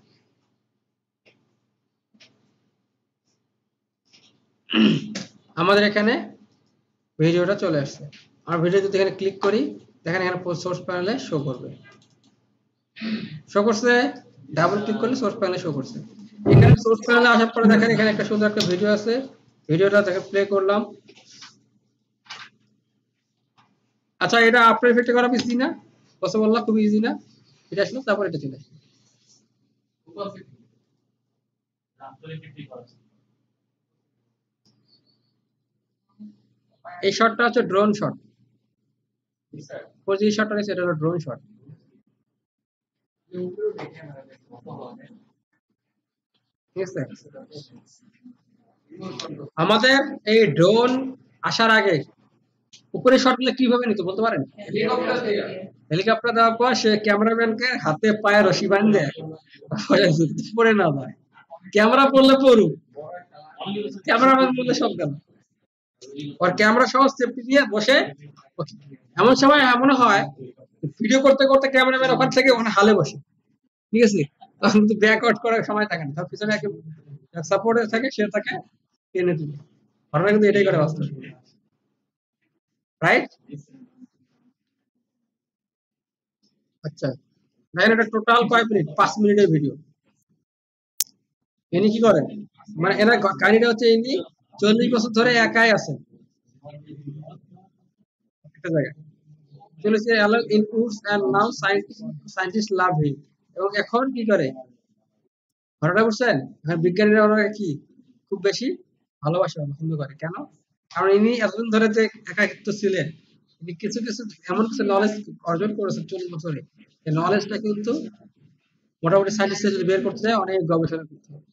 আমাদের এখানে ভিডিওটা চলে আসছে। আর ভিডিও যদি এখানে ক্লিক করি দেখেন এখানে সোর্স প্যানেলে শো করবে, শো করছে। ডাবল ক্লিক করলে সোর্স প্যানেলে শো করছে। এখানে সোর্স প্যানেলে আসার পরে দেখেন এখানে একটা সুন্দর একটা ভিডিও আছে, ভিডিওটা দেখে প্লে করলাম। আচ্ছা, এটা আফটার ইফেক্টে করা ইজি না? কথা বললাম খুব ইজি না? এটা আসলে তারপর এটা চলে আসবে। এই শটটা হচ্ছে ড্রোন শট, যে শটটা নিয়েছে এটা হলো ড্রোন শট। ঠিক আছে, আমাদের এই ড্রোন আসার আগে উপরে শটগুলো কিভাবে নিতে বলতে পারেন? হেলিকপ্টার দেওয়ার পর সে ক্যামেরাম্যানকে হাতে পায়ে রশি বাঁধে পড়ে না যায়। ক্যামেরা পড়লে পড়ুক, ক্যামেরাম্যান বললে সব গেল। আর ক্যামেরা সহ সেফটি দিয়ে বসে, এমন সময় এমন হয় ভিডিও করতে করতে ক্যামেরাম্যান ওখান থেকে ওখানে হালে বসে। ঠিক আছে, তখন কিন্তু ব্যাকআউট করার সময় থাকে না, তার পিছনে এক সাপোর্টে থাকে, সে তাকে টেনে তুলে। ঘটনা কিন্তু এটাই করে বাস্তব, রাইট? আচ্ছা দেখেন এটা টোটাল কয় মিনিট, 5 মিনিটের ভিডিও। ইনি কি করেন, মানে এনার কাহিনীটা হচ্ছে ইনি 40 বছর ধরে একাই আছেন একটা জায়গায়, চলেছে along in woods and now scientist love him. এবং এখন কি করে ঘটনা বুঝছেন, এখন বিজ্ঞানীরা ওনাকে কি খুব বেশি ভালোবাসে, পছন্দ করে। কেন? কারণ ইনি এতদিন ধরে যে একাকিত্ব ছিলেন, ইনি কিছু কিছু এমন কিছু নলেজ অর্জন করেছেন 40 বছরে। এই নলেজটা কিন্তু মোটামুটি সায়েন্টিস্টরা যদি বের করতে যায় অনেক গবেষণা করতে হবে।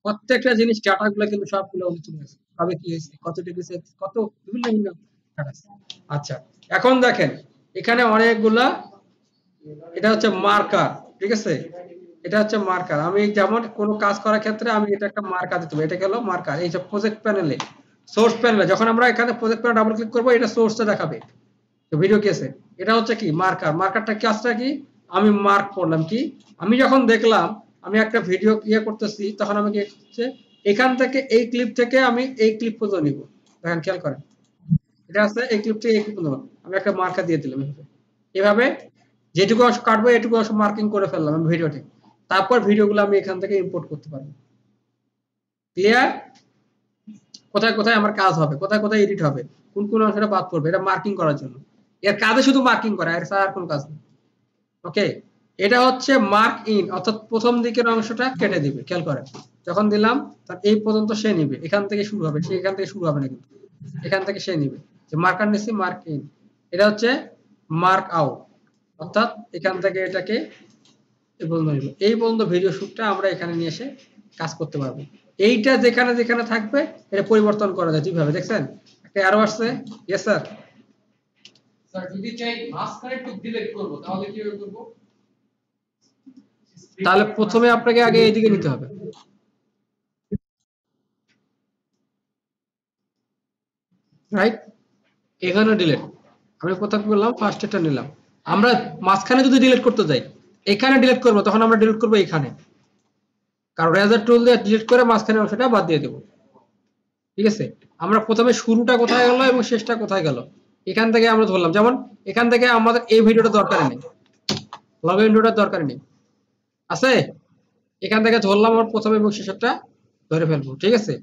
প্রত্যেকটা জিনিস ডাটা গুলো কিন্তু সবগুলো চলে আসে, কবে কি হয়েছে, কত ডিগ্রি সেলসিয়াস, কত বিভিন্ন বিভিন্ন ডাটা। আচ্ছা এখন দেখেন এখানে অনেকগুলা, এটা হচ্ছে মার্কার। ঠিক আছে, এটা হচ্ছে মার্কার। আমি যেমন কোনো কাজ করার ক্ষেত্রে আমি এটা একটা মার্কার দিতে হবে, এটা গেল মার্কার। এই যে প্রজেক্ট প্যানেলে সোর্স প্যানেলে যখন আমরা এখানে প্রজেক্ট প্যানেল ডাবল ক্লিক করব এটা সোর্সটা দেখাবে তো ভিডিও কেসে এটা হচ্ছে কি মার্কারটা কাজটা কি আমি মার্ক করলাম কি আমি যখন দেখলাম আমি একটা ভিডিও করতেছি তখন আমি কি হচ্ছে এখান থেকে এই ক্লিপ থেকে আমি এই ক্লিপ পর্যন্ত নিব দেখেন খেয়াল করেন এটা আছে এই ক্লিপ থেকে এই ক্লিপ পর্যন্ত আমি একটা মার্কার দিয়ে দিলাম এভাবে যেটুকু অংশ কাটবো এটুকু অংশ মার্কিং করে ফেললাম আমি ভিডিওতে তারপর ভিডিওগুলো আমি এখান থেকে ইম্পোর্ট করতে পারবো ক্লিয়ার কোথায় কোথায় আমার কাজ হবে কোথায় কোথায় এডিট হবে কোন কোন অংশটা বাদ পড়বে এটা মার্কিং করার জন্য এর কাজে শুধু মার্কিং করা এর আর কোনো কাজ নেই ওকে এটা হচ্ছে মার্ক ইন অর্থাৎ প্রথম দিকের অংশটা কেটে দিবে খেয়াল করেন যখন দিলাম তার এই পর্যন্ত সে নিবে এখান থেকে শুরু হবে সে এখান থেকে শুরু হবে না কিন্তু এখান থেকে সে নিবে যে মার্কার নিছি মার্ক ইন এটা হচ্ছে মার্ক আউট অর্থাৎ এখান থেকে এটাকে এই পর্যন্ত ভিডিও শুটটা আমরা এখানে নিয়ে এসে কাজ করতে পারবো এইটা যেখানে যেখানে থাকবে এটা পরিবর্তন করা যায় কিভাবে দেখছেন একটা অ্যারো আসছে यस স্যার স্যার যদি চাই মাঝখানে একটু ডিলিট করব তাহলে কিভাবে করব তাহলে প্রথমে আপনাকে আগে এইদিকে নিতে হবে রাইট এখানে ডিলিট আমি কোথাও বললাম ফার্স্ট এটা নিলাম আমরা মাঝখানে যদি ডিলিট করতে যাই এখানে ডিলিট করব তখন আমরা ডিলিট করব এখানে কারণ রেজার টুল দিয়ে ডিলিট করে মাঝখানে অংশটা বাদ দিয়ে দেব ঠিক আছে আমরা প্রথমে শুরুটা কোথায় গেল এবং শেষটা কোথায় গেল এখান থেকে আমরা ধরলাম যেমন এখান থেকে আমাদের এই ভিডিওটা দরকার নেই লগ ইনটা দরকার নেই আছে এখান থেকে ধরলাম আমরা প্রথমে এবং শেষটা ধরে ফেলবো ঠিক আছে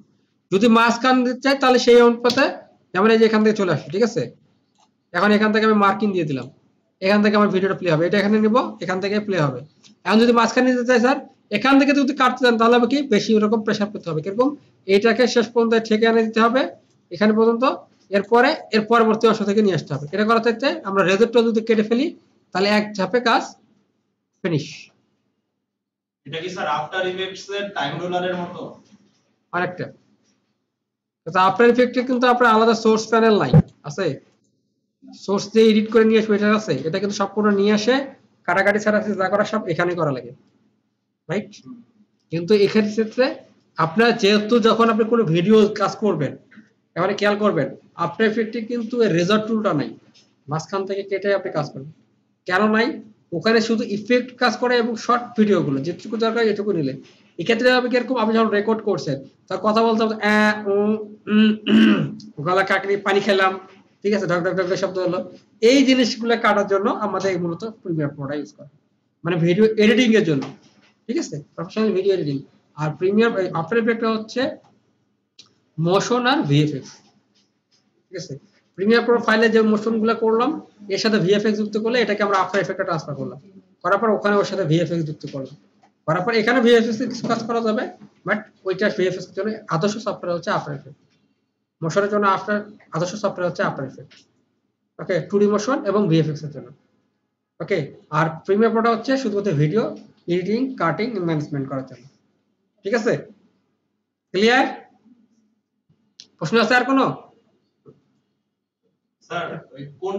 যদি মাঝখান দিতে চাই তাহলে সেই অনুপাতে যেমন এই যে এখান থেকে চলে আসবে ঠিক আছে এখন এখান থেকে আমি মার্কিং দিয়ে দিলাম এখান থেকে আমার ভিডিওটা প্লে হবে এটা এখানে নিব এখান থেকে প্লে হবে এখন যদি মাঝখানে নিতে চাই স্যার এখান থেকে যদি কাটতে চান তাহলে হবে কি বেশি এরকম প্রেসার করতে হবে কিরকম এইটাকে শেষ পর্যন্ত ঠেকে এনে দিতে হবে এখানে পর্যন্ত এরপরে এর পরবর্তী অংশ থেকে নিয়ে আসতে হবে এটা করাতে চাই আমরা রেজারটা যদি কেটে ফেলি তাহলে এক ধাপে কাজ ফিনিশ এটা কি স্যার আফটার ইফেক্টস এর টাইম রোলারের মতো আরেকটা তো আফটার ইফেক্টে কিন্তু আপনার আলাদা সোর্স প্যানেল নাই আছে সোর্স দিয়ে এডিট করে নিয়ে আসবে এটা আছে এটা কিন্তু সম্পূর্ণ নিয়ে আসে কাটাকাটি ছাড়া যা করা সব এখানে করা লাগে রাইট কিন্তু এখানে ক্ষেত্রে আপনারা যেহেতু যখন আপনি কোনো ভিডিও কাজ করবেন এবারে খেয়াল করবেন আফটার ইফেক্টে কিন্তু এর রেজার টুলটা নাই মাঝখান থেকে কেটে আপনি কাজ করবেন কেন নাই ওখানে শুধু ইফেক্ট কাজ করে এবং শর্ট ভিডিওগুলো যেটুকু দরকার এটুকু নিলে এক্ষেত্রে আপনি কিরকম আপনি যখন রেকর্ড করছেন তার কথা বলতে হবে গলা কাকড়ি পানি খেলাম ঠিক আছে ঢক ঢক ঢক শব্দ হলো এই জিনিসগুলো কাটার জন্য আমাদের মূলত প্রিমিয়ার প্রোটা ইউজ করা মানে ভিডিও এডিটিং এর জন্য ঠিক আছে প্রফেশনাল ভিডিও এডিটিং আর প্রিমিয়ার আফটার ইফেক্ট হচ্ছে মোশন আর ভিএফএক্স ঠিক আছে প্রিমিয়ার প্রো ফাইলে যে মোশনগুলো করলাম এর সাথে ভিএফএক্স যুক্ত করলে এটাকে আমরা আফটার ইফেক্টে ট্রান্সফার করলাম করার পর ওখানে ওর সাথে ভিএফএক্স যুক্ত করলাম করার পর এখানে ভিএফএক্স এর কিছু কাজ করা যাবে বাট ওইটা ভিএফএক্স এর জন্য আদর্শ সফটওয়্যার হচ্ছে আফটার ইফেক্ট মোশনের জন্য আদর্শ সফটওয়্যার হচ্ছে আফটার ইফেক্ট ওকে 2D মোশন এবং ভিএফএক্স এর জন্য ওকে আর প্রিমিয়ার প্রোটা হচ্ছে শুধুমাত্র ভিডিও এডিটিং কাটিং ম্যানেজমেন্ট করার জন্য ঠিক আছে ক্লিয়ার প্রশ্ন আছে আর কোনো স্যার ওই কোন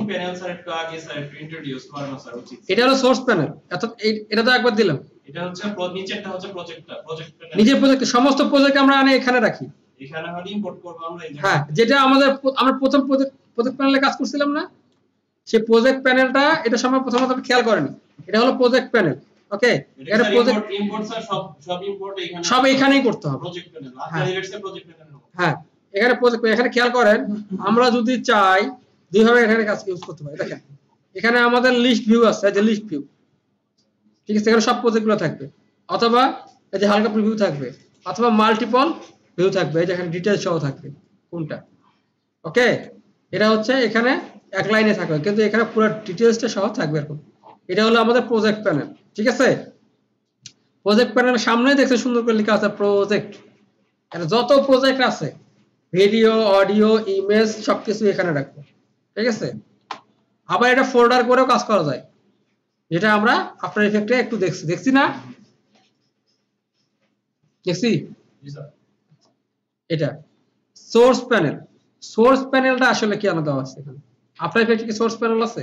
প্যানেল স্যার একটু আগে স্যার একটু ইন্ট্রোডিউস করানো স্যার উচিত এটা হলো সোর্স প্যানেল অর্থাৎ এটা তো একবার দিলাম এটা হচ্ছে নিচেরটা হচ্ছে প্রজেক্ট প্যানেল নিজের প্রজেক্ট সমস্ত প্রজেক্ট আমরা আনে এখানে রাখি এখানে হলে ইম্পোর্ট করব আমরা হ্যাঁ যেটা আমরা প্রথম প্রজেক্ট প্যানেলে কাজ করছিলাম না সেই প্রজেক্ট প্যানেলটা এটা সময় প্রথমত আপনি খেয়াল করেন এটা হলো প্রজেক্ট প্যানেল ওকে এটা প্রজেক্ট ইম্পোর্ট স্যার সব ইম্পোর্ট এখানে সব এখানেই করতে হবে প্রজেক্ট প্যানেল আপনার ইভেন্টস এর প্রজেক্ট প্যানেল হ্যাঁ এখানে প্রজেক্ট এখানে খেয়াল করেন আমরা যদি চাই দুইভাবে এখানে কাজ ইউজ করতে পারি দেখেন এখানে আমাদের লিস্ট ভিউ আছে যে লিস্ট ভিউ ঠিক আছে এখানে সব প্রজেক্টগুলো থাকবে অথবা এই যে হালকা প্রিভিউ থাকবে অথবা মাল্টিপল ভিউ থাকবে এই যে এখানে ডিটেইলস সহ থাকবে কোনটা ওকে এটা হচ্ছে এখানে এক লাইনে থাকবে কিন্তু এখানে পুরো ডিটেইলসটা সহ থাকবে এরকম এটা হলো আমাদের প্রজেক্ট প্যানেল ঠিক আছে প্রজেক্ট প্যানেলের সামনে দেখতে সুন্দর করে লেখা আছে প্রজেক্ট এখানে যত প্রজেক্ট আছে ভিডিও অডিও ইমেজ সবকিছু এখানে রাখবো ঠিক আছে আবার এটা ফোল্ডার করেও কাজ করা যায় যেটা আমরা আফটার ইফেক্টে একটু দেখছি না দেখছি এটা সোর্স প্যানেলটা আসলে কি আলাদা আছে এখানে আফটার ইফেক্টে কি সোর্স প্যানেল আছে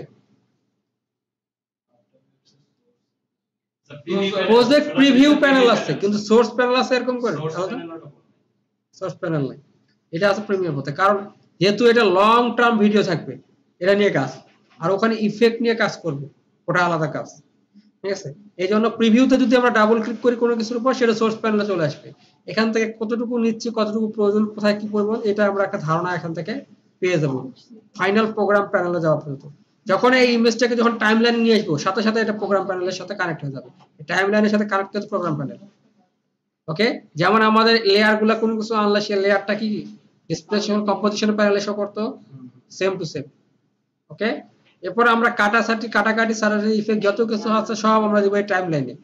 প্রজেক্ট প্রিভিউ প্যানেল আছে কিন্তু সোর্স প্যানেল আছে এরকম করে সোর্স প্যানেল নাই এটা আছে প্রিমিয়ার মধ্যে, কারণ যেহেতু এটা লং টার্ম ভিডিও থাকবে এটা নিয়ে কাজ, আর ওখানে ইফেক্ট নিয়ে কাজ করবে, ওটা আলাদা কাজ। ঠিক আছে, এই জন্য প্রিভিউতে যদি আমরা ডাবল ক্লিক করি কোনো কিছুর উপর, সেটা সোর্স প্যানেলে চলে আসবে। এখান থেকে কতটুকু নিচ্ছি, কতটুকু প্রয়োজন, কোথায় কি করবো, এটা আমরা একটা ধারণা এখান থেকে পেয়ে যাবো ফাইনাল প্রোগ্রাম প্যানেলে যাওয়া পর্যন্ত। যখন এই ইমেজটাকে যখন টাইমলাইনে নিয়ে আসবো, সাথে সাথে এটা প্রোগ্রাম প্যানেলের সাথে কানেক্ট হয়ে যাবে, টাইমলাইনের সাথে কানেক্ট হচ্ছে প্রোগ্রাম প্যানেল। ওকে, যেমন আমাদের লেয়ার গুলা কোনো কিছু আনলে সেই লেয়ারটা কি ডিসপ্লেশন কম্পোজিশন প্যানেলে শো করতো, সেম টু সেম। ওকে, এরপর আমরা কাটাকাটি সারাটি ইফেক্ট যত কিছু আছে সব আমরা দিব এই টাইমলাইনে,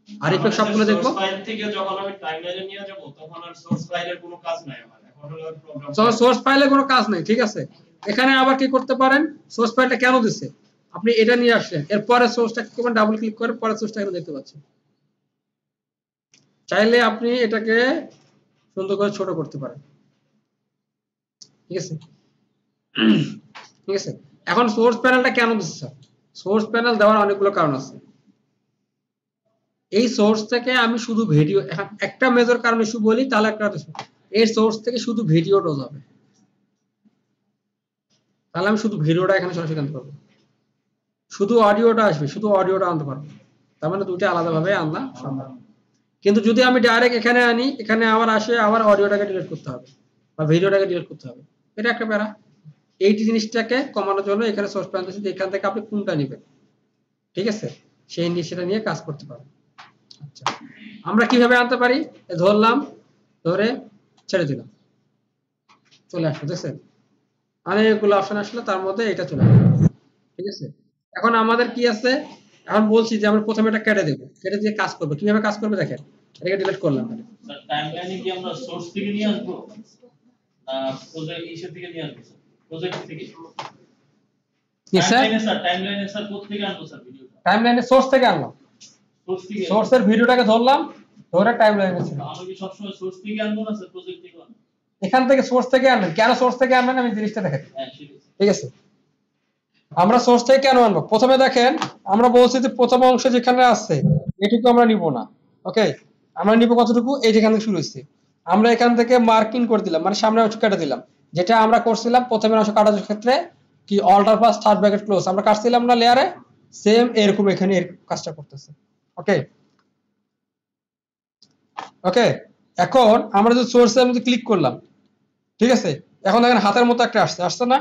আর ইফেক্ট সবগুলো দেখবো। ফাইল থেকে যখন আমি টাইমলাইনে নিয়ে যাব তখন আর সোর্স ফাইলের কোনো কাজ নাই আমার, এখন হলো প্রোগ্রাম। সোর্স ফাইলে কোনো কাজ নেই, ঠিক আছে। এখানে আবার কি করতে পারেন, সোর্স ফাইলটা কেন দিচ্ছে, আপনি এটা নিয়ে আসলেন, এরপরে সোর্সটা কি করবেন, ডাবল ক্লিক করে পরে সোর্সটা এখানে দেখতে পাচ্ছেন। চাইলে আপনি এটাকে সুন্দর করে ছোট করতে পারেন, ঠিক আছে। ঠিক আছে, এখন সোর্স প্যানেলটা কেন দিচ্ছে, সোর্স প্যানেল দেওয়ার অনেকগুলো কারণ আছে। এই সোর্স থেকে আমি শুধু ভিডিও, এখন একটা মেজর কারণ ইস্যু বলি, তাহলে একটা এই সোর্স থেকে শুধু ভিডিওটা যাবে, তাহলে আমি শুধু ভিডিওটা এখানে সরাসরি আনতে পারবো, শুধু অডিওটা আসবে, শুধু অডিওটা আনতে পারবো, তার মানে দুইটা আলাদাভাবে আনলা সম্ভব। কিন্তু যদি আমি ডাইরেক্ট এখানে আনি, এখানে আবার আসে, আবার অডিওটাকে ডিলিট করতে হবে বা ভিডিওটাকে ডিলিট করতে হবে, এটা একটা প্যারা। এই জিনিসটাকে কমানোর জন্য এখানে সোর্স প্যানেল দিয়েছি, এখান থেকে আপনি কোনটা নেবেন, ঠিক আছে, সেই সেটা নিয়ে কাজ করতে পারেন। আচ্ছা, আমরা কিভাবে আনতে পারি, ধরলাম, ধরে ছেড়ে দিলাম, চলে আসলো, দেখছেন অনেকগুলো অপশন আসলো, তার মধ্যে এটা চলে আসলো, ঠিক আছে। এখন আমাদের কি আছে, এখন বলছি যে আমরা প্রথমে এটা কেটে দেবো, কেটে দিয়ে কাজ করবো, কিভাবে কাজ করবে দেখেন, এটাকে ডিলিট করলাম। স্যার টাইমলাইনে কি আমরা সোর্স থেকে নিয়ে আসবো না প্রজেক্ট ইস্যু থেকে নিয়ে আসবো, প্রজেক্ট থেকে? টাইমলাইনে স্যার কোথা থেকে আনবো স্যার ভিডিওটা? টাইমলাইনে সোর্স থেকে আনলাম, সোর্স থেকে, সোর্সের ভিডিওটাকে ধরলাম, ধরে টাইমলাইনে ছিল। আমি কি সবসময় সোর্স থেকে আনবো না স্যার প্রজেক্ট থেকে আনবো? এখান থেকে সোর্স থেকে আনবেন, কেন সোর্স থেকে আনবেন আমি জিনিসটা দেখেন, হ্যাঁ ঠিক আছে। ঠিক আছে। আমরা সোর্স থেকে কেন আনবো, প্রথমে দেখেন আমরা বলছি যে প্রথম অংশ যেখানে আছে এটুকু আমরা নিব না। ওকে, আমরা নিব কতটুকু, এই যেখান থেকে শুরু হচ্ছে, আমরা এখান থেকে মার্কিং করে দিলাম, মানে সামনে অংশ কেটে দিলাম, যেটা আমরা করছিলাম প্রথমের অংশ কাটার ক্ষেত্রে কি alt plus third bracket close আমরা কাটছিলাম না লেয়ারে, সেম এরকম এখানে এর কাজটা করতেছে। ওকে, ওকে, এখন আমরা যদি সোর্সের মধ্যে ক্লিক করলাম, ঠিক আছে, এখন দেখেন হাতের মতো একটা আসছে, আসছে না,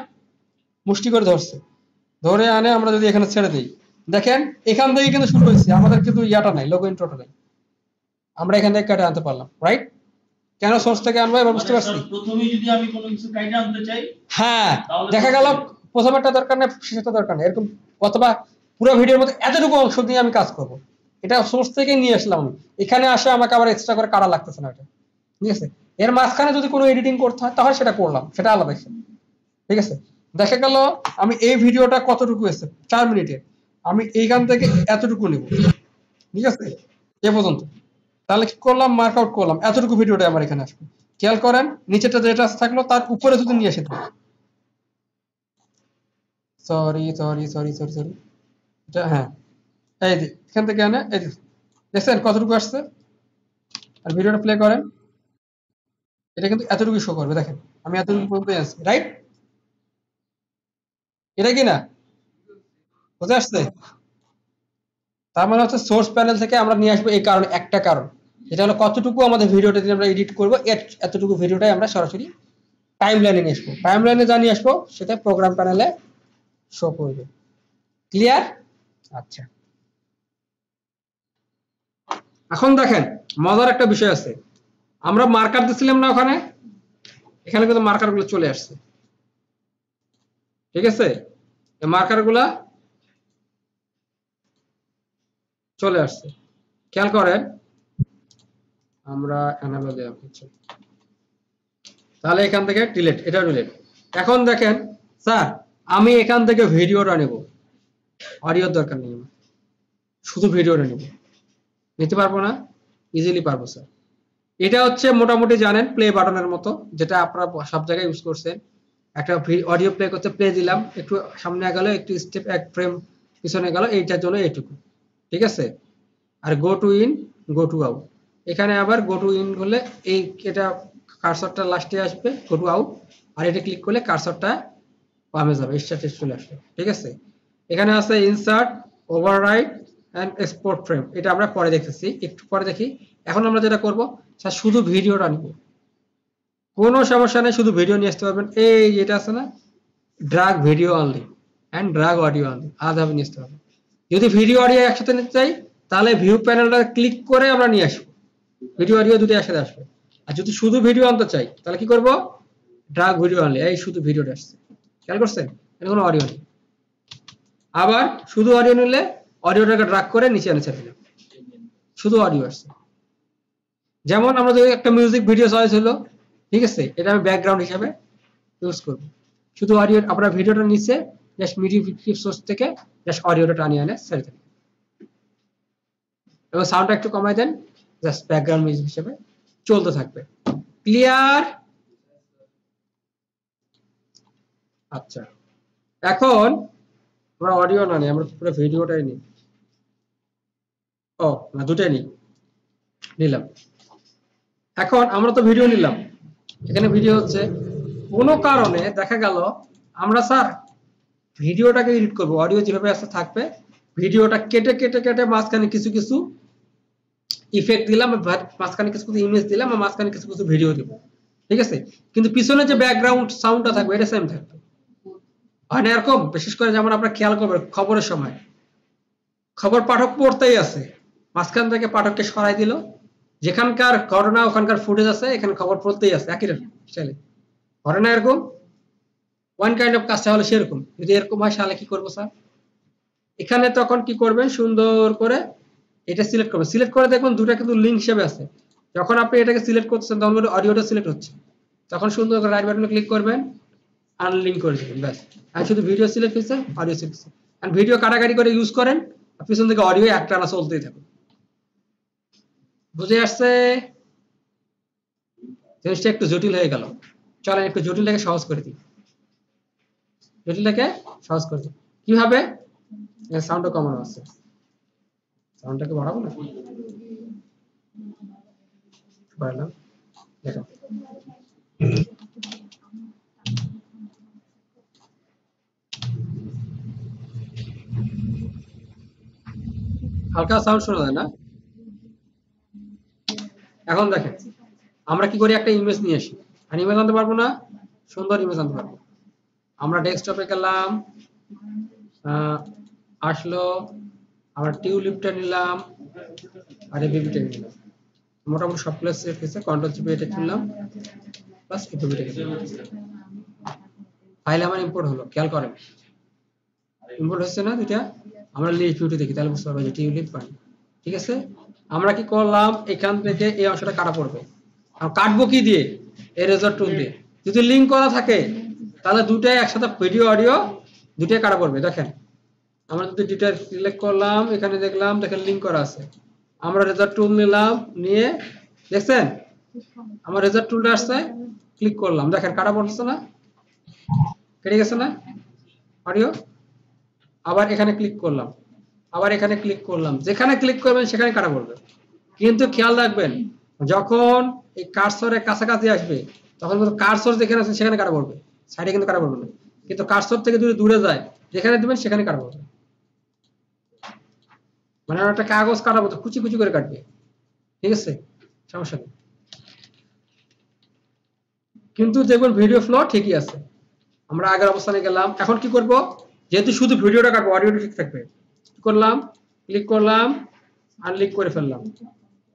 মুষ্টি করে ধরছে, ধরে আনে আমরা যদি এখানে ছেড়ে দিই, দেখেন এখান থেকে কিন্তু শুরু হয়েছে, আমাদের কিন্তু ইয়াটা নাই, লোগো ইন্ট্রোটা নাই, আমরা এখান থেকে কেটে আনতে পারলাম, রাইট। কেন সোর্স থেকে আনবো এবার বুঝতে পারছি, প্রথমেই যদি আমি কোনো কিছু কাইটা আনতে চাই, হ্যাঁ দেখা গেল প্রথমেরটা দরকার নেই, শেষেরটা দরকার নেই এরকম, অথবা পুরো ভিডিওর মধ্যে এতটুকু অংশ দিয়ে আমি কাজ করব, এটা সোর্স থেকে নিয়ে আসলাম আমি, এখানে আসে আমাকে আবার এক্সট্রা করে কাটা লাগতেছে না এটা, ঠিক আছে। এর মাঝখানে যদি কোনো এডিটিং করতে হয় তাহলে সেটা করলাম, সেটা আলাদা, ঠিক আছে। দেখা গেল আমি এই ভিডিওটা কতটুকু এসেছে 4 মিনিটে, আমি এইখান থেকে এতটুকু নেব, ঠিক আছে, এ পর্যন্ত, তাহলে কি করলাম, মার্ক আউট করলাম, এতটুকু ভিডিওটা আমার এখানে আসবে। খেয়াল করেন নিচেটা যেটা থাকলো তার উপরে যদি নিয়ে আসে, sorry sorry sorry sorry sorry, এটা হ্যাঁ, এই যে এখান থেকে আনে, এই যে দেখছেন কতটুকু আসছে, আর ভিডিওটা প্লে করেন, এটা কিন্তু এতটুকু শো করবে, দেখেন আমি এতটুকু পর্যন্ত আসছি, রাইট, এটা কি না, বুঝে আসছে। তার মানে হচ্ছে সোর্স প্যানেল থেকে আমরা নিয়ে আসবো এই কারণে, একটা কারণ এটা হলো কতটুকু আমাদের ভিডিওটা দিয়ে আমরা এডিট করবো, এতটুকু ভিডিওটাই আমরা সরাসরি টাইমলাইনে নিয়ে আসবো, টাইমলাইনে যা নিয়ে আসবো সেটা প্রোগ্রাম প্যানেলে শো করবে। ক্লিয়ার? আচ্ছা, এখন দেখেন মজার একটা বিষয় আছে, আমরা মার্কার দিছিলাম না ওখানে, এখানে কিন্তু মার্কার গুলো চলে আসছে, ঠিক আছে, এই মার্কার গুলা চলে আসছে, খেয়াল করেন, আমরা এনেবল দিলাম, তাহলে এখান থেকে ডিলিট, এটা ডিলিট। এখন দেখেন স্যার আমি এখান থেকে ভিডিওটা নেব, অডিওর দরকার নেই, শুধু ভিডিওটা নেব, নিতে পারবো না, ইজিলি পারবো স্যার। এটা হচ্ছে মোটামুটি জানেন প্লে বাটনের মতো, যেটা আপনারা সব জায়গায় ইউজ করছেন, একটা অডিও প্লে করতে প্লে দিলাম, একটু সামনে গেল, একটু স্টেপ এক ফ্রেম পিছনে গেল, এইটার জন্য এইটুকু, ঠিক আছে। আর go to in, go to out, এখানে আবার গো টু ইন করলে এই এটা কার্সরটা লাস্টে আসবে, গো টু আউট, আর এটা ক্লিক করলে কার্সরটা বামে যাবে, স্ট্যাটাস চলে আসবে। ঠিক আছে, এখানে আছে insert, overwrite and export frame, এটা আমরা পরে দেখতেছি, একটু পরে দেখি। এখন আমরা যেটা করব স্যার শুধু ভিডিওটা নিব, কোনো সমস্যা নেই, শুধু ভিডিও নিয়ে আসতে পারবেন। এই যেটা আছে না drag video only and drag audio only, আলাদাভাবে নিয়ে আসতে পারবেন। যদি ভিডিও অডিও একসাথে নিতে চাই তাহলে ভিউ প্যানেলটা ক্লিক করে আমরা নিয়ে আসবো, ভিডিও অডিও দুটো একসাথে আসবে। আর যদি শুধু ভিডিও আনতে চাই তাহলে কি করব, ড্রাগ ভিডিও অনলি, এই শুধু ভিডিওটা আসছে, খেয়াল করছেন, এখানে কোনো অডিও নেই। আবার শুধু অডিও নিলে অডিওটাকে ড্রাগ করে নিচে এনে ছেড়ে দিলাম, শুধু অডিও আসছে। যেমন আমরা যদি একটা মিউজিক ভিডিও চয়েস হলো, ঠিক আছে, এটা আমি ব্যাকগ্রাউন্ড হিসাবে ইউজ করব, শুধু অডিও, আপনার ভিডিওটা নিচে জাস্ট মিডিয়া সোর্স থেকে জাস্ট অডিওটা টানিয়ে আনে ছেড়ে দেন, এবং সাউন্ডটা একটু কমাই দেন, জাস্ট ব্যাকগ্রাউন্ড মিউজিক হিসেবে চলতে থাকবে। ক্লিয়ার? আচ্ছা, এখন আমরা অডিও না নিই, আমরা পুরো ভিডিওটাই নিই। ও না, দুটাই নিলাম। এখন আমরা তো ভিডিও নিলাম, এখানে ভিডিও হচ্ছে, কোনো কারণে দেখা গেল আমরা স্যার ভিডিওটাকে এডিট করব, অডিও যেভাবে আসতে থাকবে, ভিডিওটা কেটে কেটে কেটে মাঝখানে কিছু কিছু ইফেক্ট দিলাম, মাঝখানে কিছু কিছু ইমেজ দিলাম, আর মাঝখানে কিছু কিছু ভিডিও দিব, ঠিক আছে, কিন্তু পিছনে যে ব্যাকগ্রাউন্ড সাউন্ডটা থাকবে এটা সেম থাকবে। হয় না এরকম? বিশেষ করে যেমন আপনারা খেয়াল করবেন খবরের সময়, খবর পাঠক পড়তেই আছে, মাঝখান থেকে পাঠককে সরাই দিল, যেখানকার ঘটনা ওখানকার ফুটেজ আছে, এখানে খবর পড়তেই আছে, একই স্টাইলে। ঘটনা এরকম ওয়ান কাইন্ড অফ কাজটা হলো সেরকম। যদি এরকম হয় তাহলে কি করবো স্যার, এখানে তখন কি করবেন, সুন্দর করে এটা সিলেক্ট করবেন, সিলেক্ট করে দেখবেন দুটো কিন্তু লিঙ্ক হিসেবে আছে। যখন আপনি এটাকে সিলেক্ট করছেন তখন অডিওটা সিলেক্ট হচ্ছে, তখন সুন্দর করে রাইট বাটনে ক্লিক করবেন, আনলিঙ্ক করে দেবেন, ব্যাস। আর শুধু ভিডিও সিলেক্ট হয়েছে, অডিও সিলেক্ট হচ্ছে, আর ভিডিও কাটাকাটি করে ইউজ করেন, পিছন থেকে অডিও একটানা চলতেই থাকুন। বুঝে আসছে? জিনিসটা একটু জটিল হয়ে গেল, চলেন একটু জটিলটাকে সহজ করে দিই, জটিলটাকে সহজ করে দিই কিভাবে। সাউন্ডটা কমানো আছে, সাউন্ডটাকে বাড়াবো না, বাড়ালাম, দেখো হালকা সাউন্ড শোনা যায় না। এখন দেখেন আমরা কি করি, একটা ইমেজ নিয়ে আসি, আর ইমেজ আনতে পারবো না, সুন্দর ইমেজ আনতে পারবো। আমরা ডেস্কটপে গেলাম, আসলো, আমরা টিউলিপটা নিলাম, আর এই বেবিটা নিলাম, মোটামুটি সব প্লেস সিলেক্ট হয়েছে, কন্ট্রোল চিপে এটা তুললাম, প্লাস এই বেবিটা ফাইল আমার ইম্পোর্ট হলো, খেয়াল করেন ইম্পোর্ট হচ্ছে না দুইটা। আমরা লিভ ভিউটি দেখি তাহলে বুঝতে পারবো যে টিউলিপ পাই, ঠিক আছে। আমরা কি করলাম, এখান থেকে এই অংশটা কাটা পড়বে, আর কাটবো কি দিয়ে, এরেজার টুল দিয়ে। যদি লিঙ্ক করা থাকে তাহলে দুটাই একসাথে ভিডিও অডিও দুটাই কাটা পড়বে। দেখেন আমরা যদি ডিটেইল সিলেক্ট করলাম, এখানে দেখলাম, দেখেন লিঙ্ক করা আছে, আমরা রেজার টুল নিলাম, নিয়ে দেখছেন আমার রেজার টুলটা আসছে, ক্লিক করলাম, দেখেন কাটা পড়ছে না, কেটে গেছে না অডিও। আবার এখানে ক্লিক করলাম, আবার এখানে ক্লিক করলাম, যেখানে ক্লিক করবেন সেখানে কাটা পড়বে। কিন্তু খেয়াল রাখবেন যখন এই কার্সরের কাছাকাছি আসবে তখন কিন্তু কার্সর যেখানে আছে সেখানে কাটা পড়বে, সাইডে কিন্তু কাটা পড়বে না। কিন্তু কার্সর থেকে যদি দূরে যায়, যেখানে দিবেন সেখানে কাটা পড়বে, মানে একটা কাগজ কাটাবো তো কুচি কুচি করে কাটবে, ঠিক আছে, সমস্যা নেই। কিন্তু দেখবেন ভিডিও ফ্লো ঠিকই আছে, আমরা আগের অবস্থানে গেলাম। এখন কি করব, যেহেতু শুধু ভিডিওটা কাটবো, অডিওটা ঠিক থাকবে, কি করলাম, ক্লিক করলাম, আনলিক করে ফেললাম,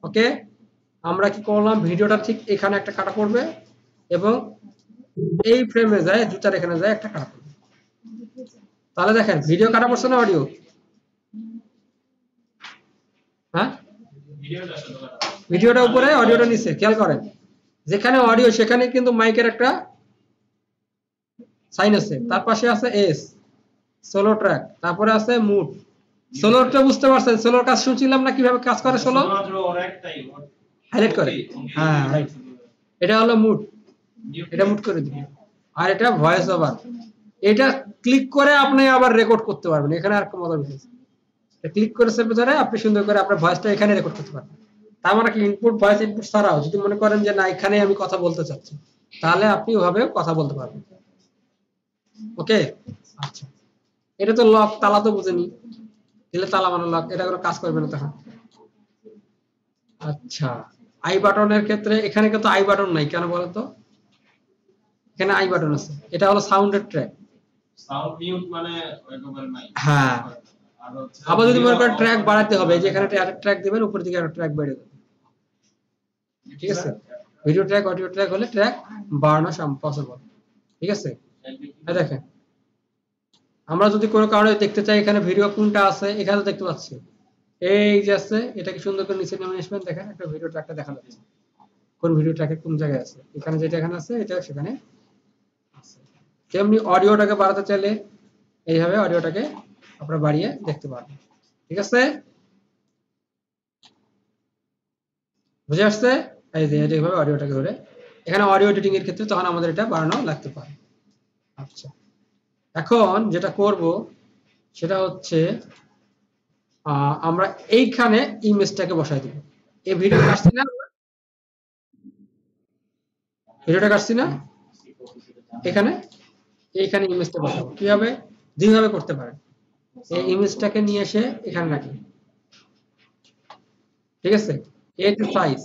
ওকে। আমরা কি করলাম, ভিডিওটা ঠিক এখানে একটা কাটা পড়বে, এবং এই ফ্রেমে যায়, জুতার এখানে যায় একটা কাটা পড়বে। তাহলে দেখেন ভিডিও কাটা পড়ছে না অডিও, হ্যাঁ ভিডিওটা উপরে অডিওটা নিচে, খেয়াল করেন যেখানে অডিও সেখানে কিন্তু মাইকের একটা সাইন আছে, তার পাশে আছে এস সোলো ট্র্যাক, তারপরে আছে মুড। সোলোটা বুঝতে পারছেন, সোলোর কাজ শুনছিলাম না কিভাবে কাজ করে, সোলো হাইলাইট করে, হ্যাঁ রাইট, এটা হলো মুড, এটা মুড করে দিবেন। আর এটা ভয়েস ওভার, এটা ক্লিক করে আপনি আবার রেকর্ড করতে পারবেন, এখানে আর কোনো মজার বিষয়, ক্লিক করে সেভ ধরে আপনি সুন্দর করে আপনার ভয়েসটা এখানে রেকর্ড করতে পারবেন। তার মানে কি ইনপুট ভয়েস ইনপুট ছাড়াও যদি মনে করেন যে না এখানে আমি কথা বলতে চাচ্ছি, তাহলে আপনি ওভাবে কথা বলতে পারবেন। ওকে, আচ্ছা, এটা তো লক, তালা তো বুঝেনি, দিলে তালা মানে লক, এটা কোনো কাজ করবে না তখন। আচ্ছা, আই বাটনের ক্ষেত্রে এখানে কিন্তু আই বাটন নাই, কেন বলেন তো? এখানে আই বাটন আছে, এটা হলো সাউন্ডের ট্র্যাক। সাউন্ড মিউট মানে একেবারে নাই। হ্যাঁ, আর হচ্ছে আবার যদি মনে করেন ট্র্যাক বাড়াতে হবে, যে এখানে ট্র্যাক দিবেন, উপর দিকে একটা ট্র্যাক বেড়ে দেবেন, ঠিক আছে? ভিডিও ট্র্যাক, অডিও ট্র্যাক হলে ট্র্যাক বাড়ানো পসিবল, ঠিক আছে? এই দেখেন, আমরা যদি কোনো কারণে দেখতে চাই এখানে ভিডিও কোনটা আছে, এখানে দেখতে পাচ্ছি এই যে আছে, এটাকে সুন্দর করে নিচে নেমে আসবেন, দেখেন একটা ভিডিও ট্র্যাকটা দেখা যাচ্ছে, কোন ভিডিও ট্র্যাকে কোন জায়গায় আছে, এখানে যেটা এখানে আছে এটা সেখানে আছে। তেমনি অডিওটাকে বাড়াতে চাইলে এইভাবে অডিওটাকে আপনারা বাড়িয়ে দেখতে পারবেন, ঠিক আছে? বুঝে আসছে? এই যে এইভাবে অডিওটাকে ধরে এখানে অডিও এডিটিং এর ক্ষেত্রে তখন আমাদের এটা বাড়ানো লাগতে পারে। আচ্ছা, এখন যেটা করব সেটা হচ্ছে আমরা এইখানে ইমেজটাকে বসাই দিব। এই ভিডিও কাটছি না, ভিডিওটা কাটছি না, এখানে এইখানে ইমেজটা বসাবো। কিভাবে? দুইভাবে করতে পারেন। এই ইমেজটাকে নিয়ে এসে এখানে রাখি, ঠিক আছে? এই যে সাইজ,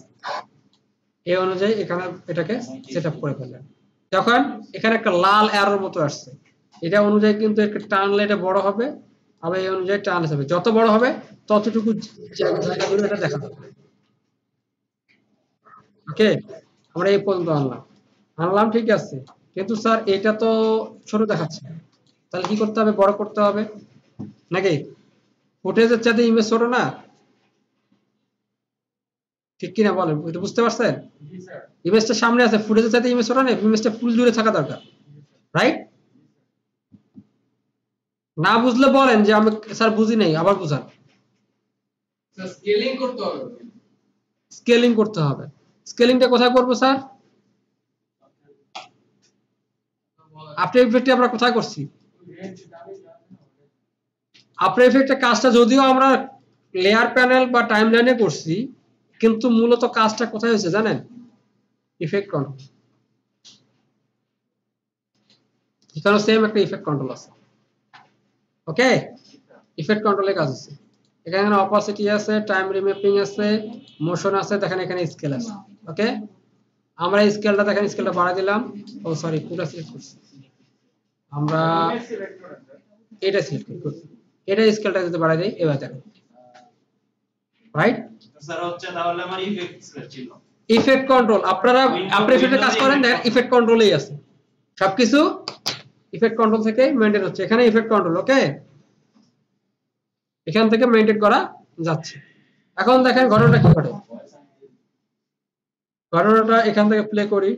এই অনুযায়ী এখানে এটাকে সেটআপ করে ফেললেন। যখন এখানে একটা লাল অ্যারোর মতো আসছে, এটা অনুযায়ী কিন্তু একটা টানলে এটা বড় হবে, আবার এই অনুযায়ী টানলে হবে, যত বড় হবে ততটুকু জায়গা জুড়ে এটা দেখা যাবে। ওকে, আমরা এই পর্যন্ত আনলাম, ঠিক আছে, কিন্তু স্যার এটা তো ছোট দেখাচ্ছে, তাহলে কি করতে হবে? বড় করতে হবে নাকি? ফুটেজের চাইতে ইমেজ ছোট না, ঠিক কিনা বলেন? এটা বুঝতে পারছেন? ইমেজটা সামনে আছে, ফুটেজের চাইতে ইমেজ ছোট না, ইমেজটা ফুল জুড়ে থাকা দরকার, রাইট? না বুঝলে বলেন যে আমি স্যার বুঝি নাই, আবার বুঝান। স্কেলিং করতে হবে। স্কেলিং করতে হবে। স্কেলিংটা কোথায় করব স্যার? আফটার ইফেক্টে আমরা কোথায় করছি? আফটার ইফেক্টে কাজটা যদিও আমরা লেয়ার প্যানেল বা টাইমলাইনে করছি, কিন্তু মূলত কাজটা কোথায় হয়েছে জানেন? Effect control. এখানে সেম একটা ইফেক্ট কন্ট্রোল আছে। ওকে, ইফেক্ট কন্ট্রোলে কাজ আছে। এখানে অপাসিটি আছে, টাইম রিম্যাপিং আছে, মোশন আছে, দেখেন এখানে স্কেল আছে। ওকে, আমরা স্কেলটা দেখেন, স্কেলটা বাড়াই দিলাম। ও সরি, পুরো সিলেক্ট করছি আমরা, এটা সিলেক্ট করছি, এটা স্কেলটা যদি বাড়াই দেই, এবার দেখেন, রাইট? স্যার হচ্ছে তাহলে আমার ইফেক্ট ছিল ইফেক্ট কন্ট্রোল। আপনারা আফটার ইফেক্টে কাজ করেন, দেখেন ইফেক্ট কন্ট্রোলেই আছে, সবকিছু ইফেক্ট কন্ট্রোল থেকে মেইনটেইন হচ্ছে। এখানে ইফেক্ট কন্ট্রোল, ওকে, এখান থেকে মেইনটেইন করা যাচ্ছে। এখন দেখেন ঘটনাটা কি ঘটে, ঘটনাটা এখান থেকে প্লে করি।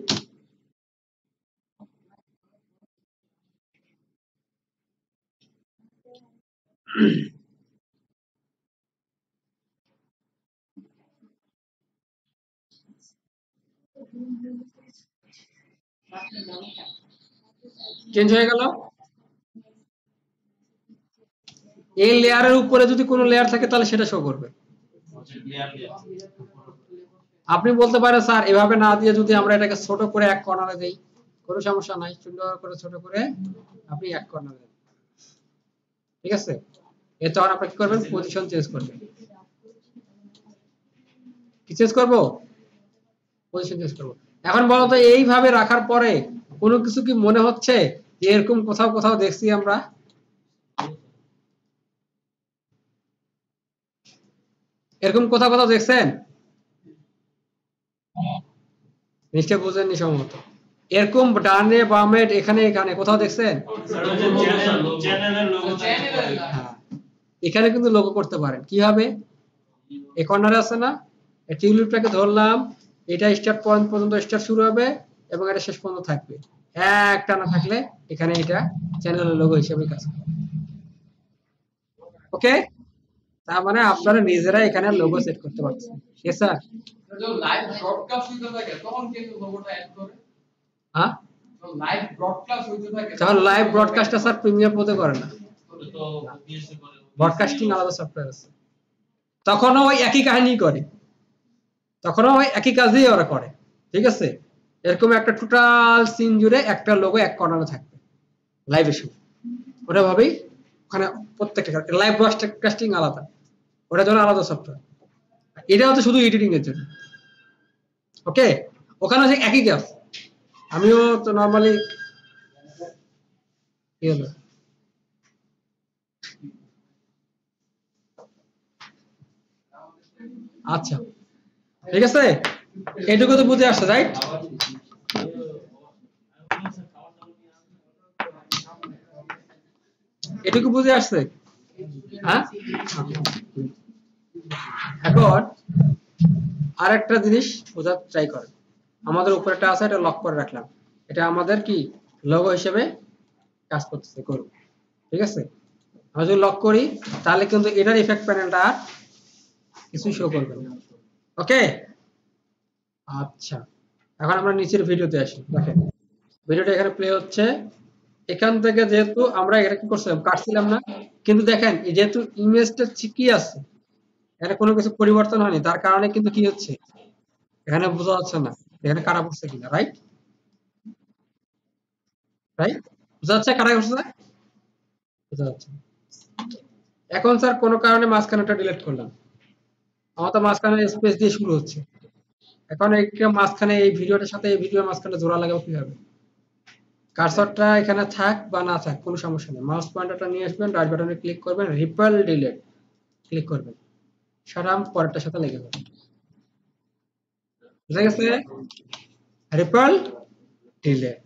চেঞ্জ হয়ে গেল। এই লেয়ারের উপরে যদি কোনো লেয়ার থাকে তাহলে সেটা শো করবে। আপনি বলতে পারেন স্যার এভাবে না দিয়ে যদি আমরা এটাকে ছোট করে এক কর্নারে দেই, কোনো সমস্যা নাই, সুন্দর করে ছোট করে আপনি এক কর্নারে দেন, ঠিক আছে? এর তখন আপনি কি করবেন? পজিশন চেঞ্জ করবেন। কি চেঞ্জ করব? পজিশন চেঞ্জ করব। এখন বলো তো, এইভাবে রাখার পরে কোনো কিছু কি মনে হচ্ছে যে এরকম কোথাও কোথাও দেখছি আমরা? এরকম কোথাও কোথাও দেখছেন? নিশ্চয় বুঝেননি সম্ভবত। এরকম ডানে বামে এখানে এখানে কোথাও দেখছেন? চ্যানেলের লোগো হ্যাঁ, এখানে কিন্তু লোগো করতে পারেন। কিভাবে? এই কর্নারে আছে না, এই টিউলিপটাকে ধরলাম, এটা স্টার্ট পয়েন্ট পর্যন্ত স্টার্ট শুরু হবে এবং এটা শেষ পর্যন্ত থাকবে। একটা না থাকলে এখানে এটা চ্যানেলের লোগো হিসেবে কাজ করে। ওকে, তার মানে আপনারা নিজেরা এখানে লোগো সেট করতে পারছেন। Yes sir. যখন লাইভ ব্রডকাস্ট হইতে থাকে তখন কিন্তু লোগোটা অ্যাড করে। হ্যাঁ, যখন লাইভ ব্রডকাস্ট হইতে থাকে, যখন লাইভ ব্রডকাস্টটা স্যার প্রিমিয়ার প্রোতে করে না, তো বিএসসি করে ব্রডকাস্টিং আলাদা সফটওয়্যার আছে, তখনও ওই একই কাহিনী করে। তখনও ওই একই কাজই ওরা করে, ঠিক আছে। এরকম একটা টোটাল সিন জুড়ে একটা লোগো এক কর্নারে থাকবে লাইভ এসে, ওটা ভাবেই ওখানে প্রত্যেকটা লাইভ ব্রডকাস্টিং আলাদা, ওটার জন্য আলাদা সফটওয়্যার, এটা হচ্ছে শুধু এডিটিং এর জন্য। ওকে, ওখানে হচ্ছে একই কাজ। আমিও তো নর্মালি কি হলো, আচ্ছা ঠিক আছে, এটুকু তো বুঝে আসছে রাইট। এটুকু বুঝে আসছে, হ্যাঁ। এখন আরেকটা জিনিস বোঝার ট্রাই করে, আমাদের উপরেটা আছে, এটা লক করে রাখলাম, এটা আমাদের কি লোগো হিসেবে কাজ করতেছে করুন, ঠিক আছে। আমরা যদি লক করি তাহলে কিন্তু এটার ইফেক্ট প্যানেলটা আর কিছু শো করবে না। ওকে, আচ্ছা এখন আমরা নিচের ভিডিওতে আসি। দেখেন ভিডিওটা এখানে প্লে হচ্ছে, এখান থেকে যেহেতু আমরা এটা কি করছিলাম, কাটছিলাম না, কিন্তু দেখেন যেহেতু ইমেজটা ঠিকই আছে, এখানে কোনো কিছু পরিবর্তন হয়নি, তার কারণে কিন্তু কি হচ্ছে এখানে বোঝা যাচ্ছে না এখানে কাটা পড়ছে কিনা, রাইট রাইট, বোঝা যাচ্ছে কাটা পড়ছে, বোঝা যাচ্ছে। এখন স্যার কোনো কারণে মাঝখানেটা ডিলিট করলাম, আমার তো মাঝখানে স্পেস দিয়ে শুরু হচ্ছে, এখন এই মাঝখানে এই ভিডিওটার সাথে এই ভিডিওর মাঝখানে জোড়া লাগাবো কিভাবে? কার্সরটা এখানে থাক বা না থাক কোনো সমস্যা নেই, মাউস পয়েন্টারটা নিয়ে আসবেন, রাইট বাটনে ক্লিক করবেন, রিপেল ডিলিট ক্লিক করবেন, সারাম পরেরটার সাথে লেগে যাবে। বুঝা গেছে? Repel delete.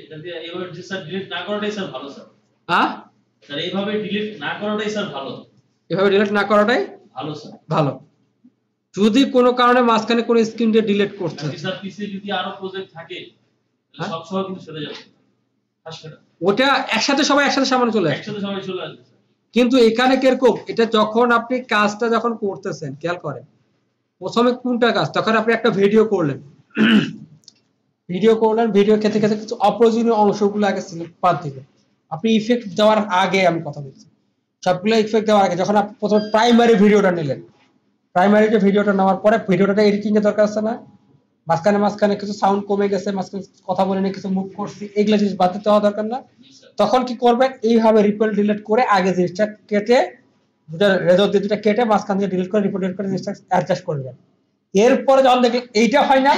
এটা দিয়ে এইভাবে স্যার ডিলিট না করাটাই স্যার ভালো স্যার। হ্যাঁ স্যার এইভাবে ডিলিট না করাটাই স্যার ভালো। এভাবে ডিলিট না করাটাই ভালো স্যার। ভালো। যদি কোনো কারণে মাঝখানে কোনো স্ক্রিন দিয়ে ডিলিট করতে হয়, স্যার পিসি যদি আরো প্রজেক্ট থাকে তাহলে সব সময় কিন্তু চলে যাবে, আসবে না, ওটা একসাথে সবাই একসাথে সামনে চলে আসে, একসাথে সবাই চলে আসবে স্যার। কিন্তু এখানে কিরকম, এটা যখন আপনি কাজটা যখন করতেছেন খেয়াল করেন, প্রথমে কোনটা কাজ, তখন আপনি একটা ভিডিও করলেন, ভিডিও খেতে খেতে কিছু অপ্রয়োজনীয় অংশগুলো আগে সিলেক্ট বাদ দিবেন। আপনি ইফেক্ট দেওয়ার আগে আমি কথা বলছি, সবগুলো ইফেক্ট দেওয়ার আগে যখন আপনি প্রথমে প্রাইমারি ভিডিওটা নিলেন, প্রাইমারিতে ভিডিওটা নেওয়ার পরে ভিডিওটা এডিটিং এর দরকার আছে না, মাঝখানে কিছু সাউন্ড কমে গেছে, মাঝখানে কথা বলে নিয়ে কিছু মুভ করছি, এগুলা জিনিস বাদ দিতে হওয়া দরকার না। তখন কি করবেন, এইভাবে রিপেল ডিলিট করে আগে জিনিসটা কেটে দুটা রেজর দিয়ে দুটা কেটে মাঝখান দিয়ে ডিলিট করে রিপেল ডিলিট করে জিনিসটা অ্যাডজাস্ট করবেন। এরপরে যখন দেখলেন এইটা হয় না,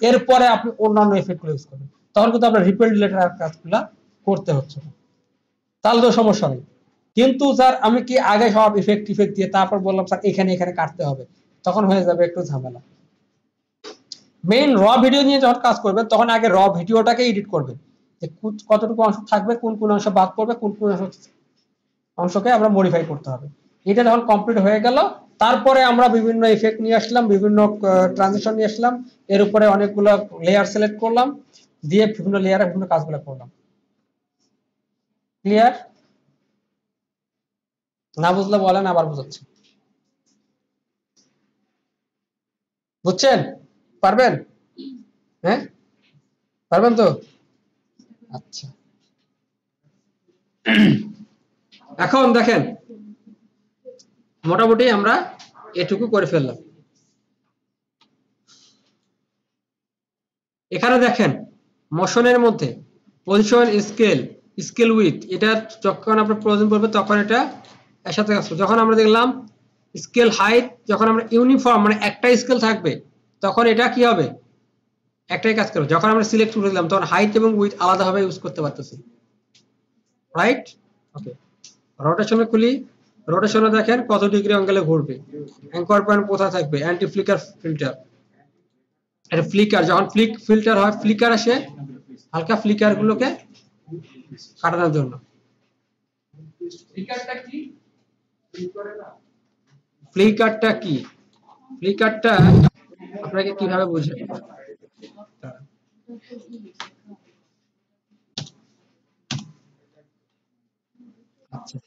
এরপরে আপনি অন্যান্য এফেক্ট গুলো ইউজ করবেন, তখন কিন্তু আপনার রিপেল ডিলিটের কাজগুলা করতে হচ্ছে না, তাহলে তো সমস্যা নেই। কিন্তু স্যার আমি কি আগে সব ইফেক্ট দিয়ে তারপর বললাম স্যার এখানে এখানে কাটতে হবে, তখন হয়ে যাবে একটু ঝামেলা। মেইন র ভিডিও নিয়ে যখন কাজ করবেন তখন আগে র ভিডিওটাকে এডিট করবেন, যে কতটুকু অংশ থাকবে, কোন কোন অংশ বাদ পড়বে, কোন কোন অংশকে আমরা মডিফাই করতে হবে। এটা যখন কমপ্লিট হয়ে গেল, তারপরে আমরা বিভিন্ন ইফেক্ট নিয়ে আসলাম, বিভিন্ন ট্রানজিশন নিয়ে আসলাম, এর উপরে অনেকগুলো লেয়ার সিলেক্ট করলাম, দিয়ে বিভিন্ন লেয়ারে বিভিন্ন কাজগুলো করলাম। ক্লিয়ার? না বুঝলে বলেন, আবার বুঝাচ্ছি। বুঝছেন? পারবেন? হ্যাঁ পারবেন তো? আচ্ছা এখন দেখেন মোটামুটি আমরা এটুকু করে ফেললাম। এখানে দেখেন মোশনের মধ্যে পজিশন, স্কেল উইথ, এটা যখন আপনার প্রয়োজন পড়বে তখন এটা একসাথে কাজ করবে। যখন আমরা দেখলাম স্কেল হাইট, যখন আমরা ইউনিফর্ম মানে একটা স্কেল থাকবে তখন এটা কি হবে, একটাই কাজ করবে। যখন আমরা সিলেক্ট করে দিলাম তখন হাইট এবং উইথ আলাদাভাবে ইউজ করতে পারতেছি, রাইট? ওকে, রোটেশনে খুলি, রোটেশনে দেখেন কত ডিগ্রি অ্যাঙ্গেলে ঘুরবে, অ্যাঙ্কর পয়েন্ট কোথায় থাকবে, অ্যান্টি ফ্লিকার ফিল্টার, এটা ফ্লিকার, যখন ফিল্টার হয় ফ্লিকার আসে, হালকা ফ্লিকার গুলোকে কাটানোর জন্য। ফ্লিকারটা কি? ফ্লিকারটা কি, ফ্লিকারটা আপনাকে কিভাবে বুঝে, আচ্ছা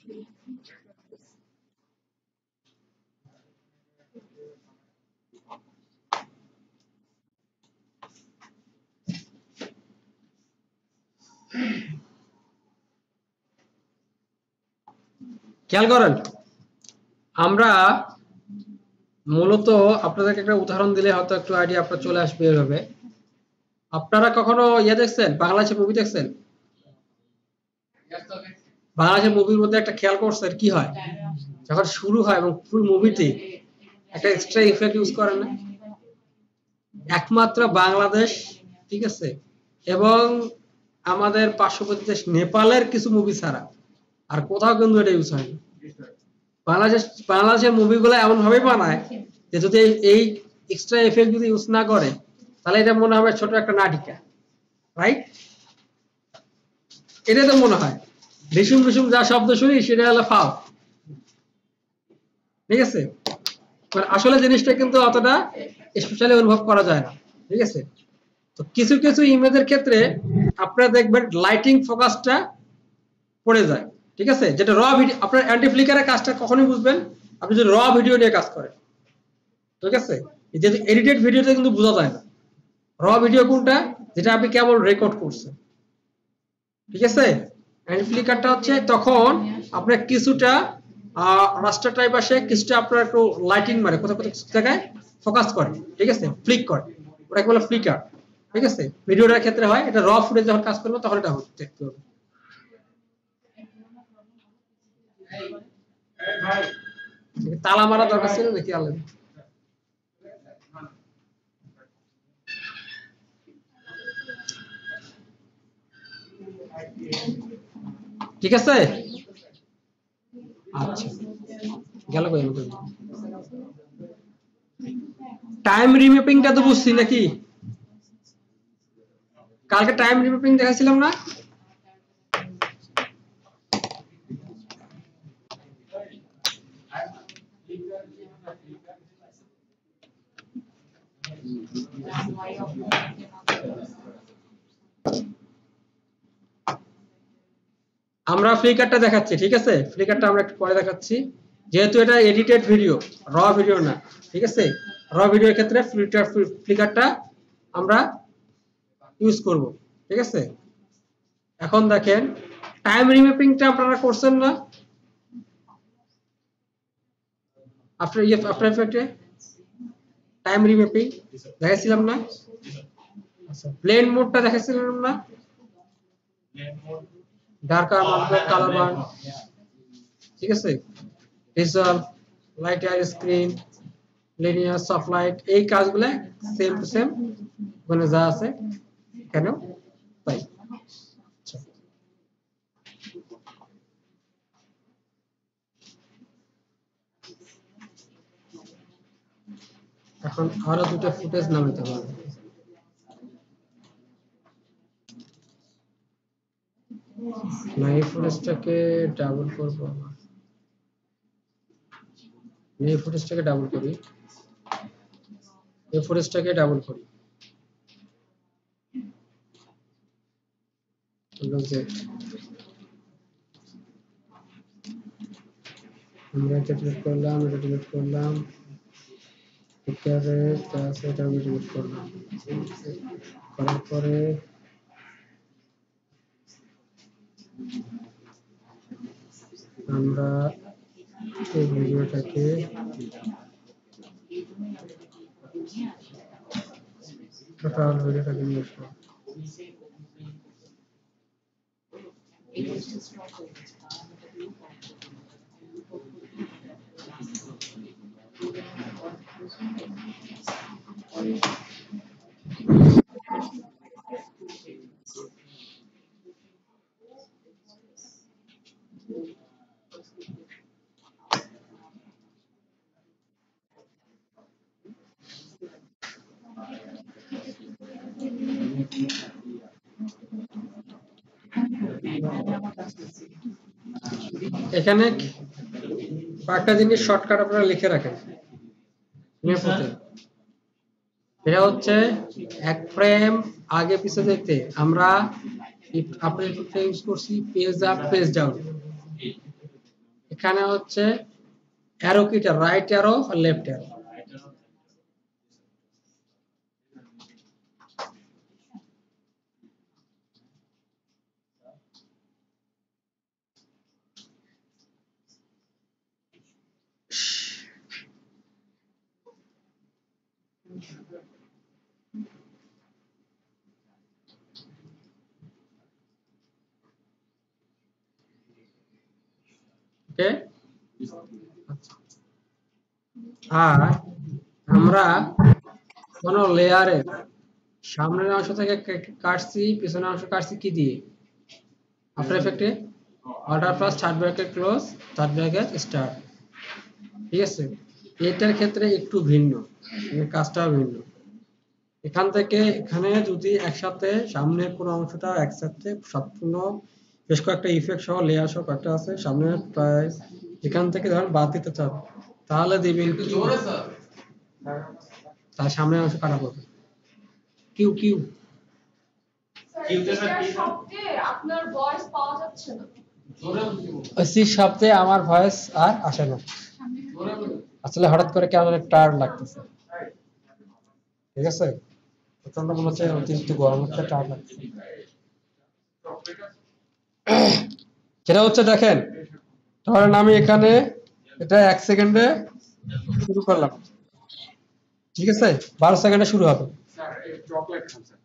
খেয়াল করেন, আমরা মূলত আপনাদেরকে একটা উদাহরণ দিলে হয়তো একটু আইডিয়া আপনার চলে আসবে এভাবে। আপনারা কখনো ইয়ে দেখছেন, বাংলাদেশের মুভি দেখছেন? Yes, sir. বাংলাদেশের মুভির মধ্যে একটা খেয়াল করছেন কি হয়, যখন শুরু হয় এবং ফুল মুভিতে একটা এক্সট্রা ইফেক্ট ইউজ করেন না? একমাত্র বাংলাদেশ, ঠিক আছে, এবং আমাদের পার্শ্ববর্তী দেশ নেপালের কিছু মুভি ছাড়া আর কোথাও কিন্তু এটা ইউজ হয় না। বাংলাদেশের মুভিগুলো এমন ভাবে বানায় যে যদি এই এক্সট্রা এফেক্ট যদি ইউজ না করে তাহলে এটা মনে হবে ছোট একটা নাটিকা, রাইট? এটা তো মনে হয় রিসুম রিসুম যা শব্দ শুনি সেটা হলো ফাও, ঠিক আছে? মানে আসলে জিনিসটা কিন্তু অতটা স্পেশালি অনুভব করা যায় না, ঠিক আছে? তো কিছু কিছু ইমেজের ক্ষেত্রে আপনারা দেখবেন লাইটিং ফোকাসটা পড়ে যায়, ঠিক আছে? যেটা র ভিডিও, আপনার অ্যান্টি ফ্লিকারের কাজটা কখনই বুঝবেন আপনি যদি র ভিডিও নিয়ে কাজ করেন, ঠিক আছে? যেহেতু এডিটেড ভিডিওতে কিন্তু বোঝা যায় না র ভিডিও কোনটা, যেটা আপনি কেবল রেকর্ড করছেন, ঠিক আছে? অ্যান্টি ফ্লিকারটা হচ্ছে তখন আপনার কিছুটা রাস্টার টাইপ আসে, কিছুটা আপনার একটু লাইটিং মারে, কোথাও কোথাও কিছু জায়গায় ফোকাস করে, ঠিক আছে, ফ্লিক করে, ওটাকে বলে ফ্লিকার, ঠিক আছে? ভিডিওটার ক্ষেত্রে হয়, এটা র ফুটেজ যখন কাজ করবে তখন এটা দেখতে হবে। তালা মারা দরকার ছিল নাকি আলাদা? ঠিক আছে, আচ্ছা, গেল কই আমাদের টাইম রিম্যাপিংটা তো বুঝছি নাকি? কালকে টাইম রিম্যাপিং দেখাছিলাম না? আমরা ফ্লিকারটা দেখাচ্ছি, ঠিক আছে? ফ্লিকারটা আমরা একটু পরে দেখাচ্ছি, যেহেতু এটা এডিটেড ভিডিও, র ভিডিও না, ঠিক আছে? র ভিডিওর ক্ষেত্রে ফ্লিকারটা আমরা ইউজ করব, ঠিক আছে? এখন দেখেন টাইম রিম্যাপিংটা আপনারা করছেন না আফটার এফেক্টে? টাইম রিম্যাপিং দেখাইছিলাম না? আচ্ছা, ব্লেন্ড মোডটা দেখাইছিলাম না? ডার্কার মার্কার কালার বার্ন, ঠিক আছে? Resolve, light air screen, linear soft light, এই কাজগুলো সেম টু সেম মানে যা আছে এখানেও তাই। আচ্ছা, এখন আরো দুটো ফুটেজ নামাতে হবে না, এই ফুটেজটাকে ডাবল করবো, এই ফুটেজটাকে ডাবল করি, এই ফুটেজটাকে ডাবল করি, আমরা এটা ডিলিট করলাম, এটা ডিলিট করলাম, এখানে যা আছে এটা আমি ডিলিট করলাম, করার পরে আমরা এই ভিডিওটাকে টোটাল ভিডিওটাকে নিয়ে আসবো। এখানে কয়েকটা জিনিস শর্টকাট আপনারা লিখে রাখেন। এটা হচ্ছে এক ফ্রেম আগে পিছে দেখতে আমরা আপনি ইউজ করছি পেজ আপ পেজ ডাউন, এখানে হচ্ছে অ্যারো কিটা রাইট অ্যারো আর লেফট অ্যারো। ওকে, আর আমরা কোন লেয়ারের সামনের অংশ থেকে কাটছি, পিছনের অংশ কাটছি কি দিয়ে? আফটার এফেক্টে alter plus third bracket close, third bracket start. ঠিক আছে, এটার ক্ষেত্রে একটু ভিন্ন, এর কাজটাও ভিন্ন। এখান থেকে এখানে যদি একসাথে সামনের পুরো অংশটা একসাথে সম্পূর্ণ বেশ কয়েকটা ইফেক্ট সহ লেয়ার সহ কয়েকটা আছে সামনে, প্রায় এখান থেকে ধরেন বাদ দিতে চান, তাহলে দিবেন একটু জোরে স্যার। তার সামনের অংশ কাটা পড়বে। কিউ কিউ আপনার ভয়েস পাওয়া যাচ্ছে না। জোরে বলুন। সি শব্দে আমার ভয়েস আর আসে না, জোরে বলুন। আসলে হঠাৎ করে কেমন টায়ার্ড লাগতেছে। ঠিক আছে, প্রচন্ড মনে হচ্ছে অতিরিক্ত গরম হচ্ছে, টায়ার্ড লাগছে। সেটা হচ্ছে দেখেন, ধরেন আমি এখানে এটা 1 সেকেন্ডে শুরু করলাম, ঠিক আছে, 12 সেকেন্ডে শুরু হবে। স্যার এই চকলেট খান স্যার,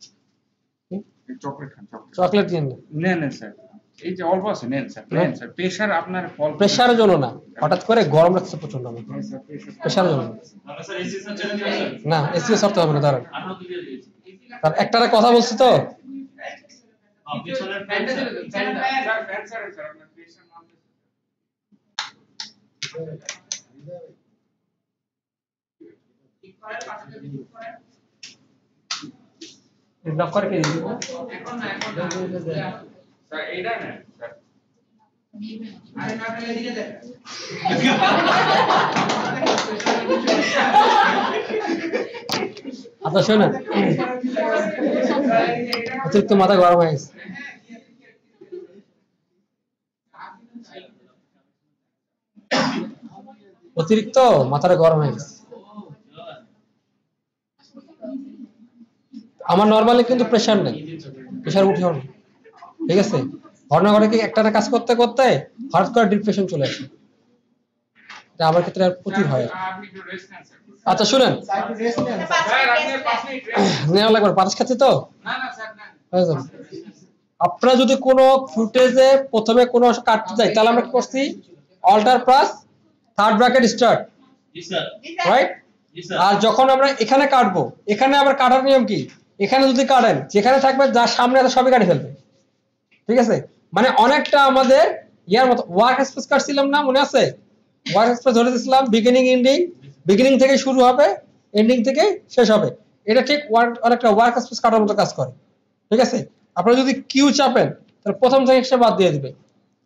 এই চকলেট খান, চকলেট চকলেট দিন না, নেন স্যার, এই যে অল্প আছে নেন স্যার, নেন স্যার, প্রেসার আপনার ফল প্রেশারের জন্য না, হঠাৎ করে গরম লাগছে প্রচন্ড আমার, স্যার প্রেসার প্রেশারের জন্য না। তাহলে স্যার এসি স্যার চ্যানেল দিবেন স্যার? না, এসিও সফট হবে না, ধরেন আঠারো দিয়ে দিয়েছি। কারণ একটা কথা বলছি তো। পিছনের ফ্যানটা ফ্যান দিলে ফ্যানটা। স্যার ফ্যান স্যার স্যার আপনার প্রেসার নাম লক করে কে দিবি? এখন না, এখন না। স্যার এইটা না স্যার, আরে না ফেলে দিকে দেখ। আচ্ছা শোনেন, অতিরিক্ত মাথা গরম হয়ে গেছে। অতিরিক্ত মাথাটা গরম হয়ে গেছে আমার। নরমালি কিন্তু প্রেসার নেই, প্রেসার উঠেও না, ঠিক আছে। ঘটনা ঘটে কি, একটা কাজ করতে করতে হঠাৎ করে ডিপ্রেশন চলে আসে, এটা আমার ক্ষেত্রে আর প্রচুর হয়। আপনি একটু রেস্ট নেন স্যার। আচ্ছা শুনেন, স্যার আপনি 5 মিনিট রেস্ট নেওয়া লাগবে, বাতাস খাচ্ছি তো। না না স্যার না, হয়ে যাবে। আপনারা যদি কোনো ফুটেজে প্রথমে কোনো অংশ কাটতে যাই, তাহলে আমরা কি করছি? Alter plus third bracket start, জি স্যার। রাইট? জি স্যার। আর যখন আমরা এখানে কাটবো, এখানে আবার কাটার নিয়ম কি? এখানে যদি কাটেন, যেখানে থাকবে যার সামনে আছে সবই কাটে ফেলবে, ঠিক আছে। মানে অনেকটা আমাদের ইয়ার মতো ওয়ার্ক স্পেস কাটছিলাম না, মনে আছে? ওয়ার্ক স্পেস ধরে দিয়েছিলাম, বিগিনিং এন্ডিং, বিগিনিং থেকে শুরু হবে, এন্ডিং থেকে শেষ হবে। এটা ঠিক অনেকটা ওয়ার্ক স্পেস কাটার মতো কাজ করে, ঠিক আছে। আপনারা যদি কিউ চাপেন, তাহলে প্রথম থেকে সে বাদ দিয়ে দিবে,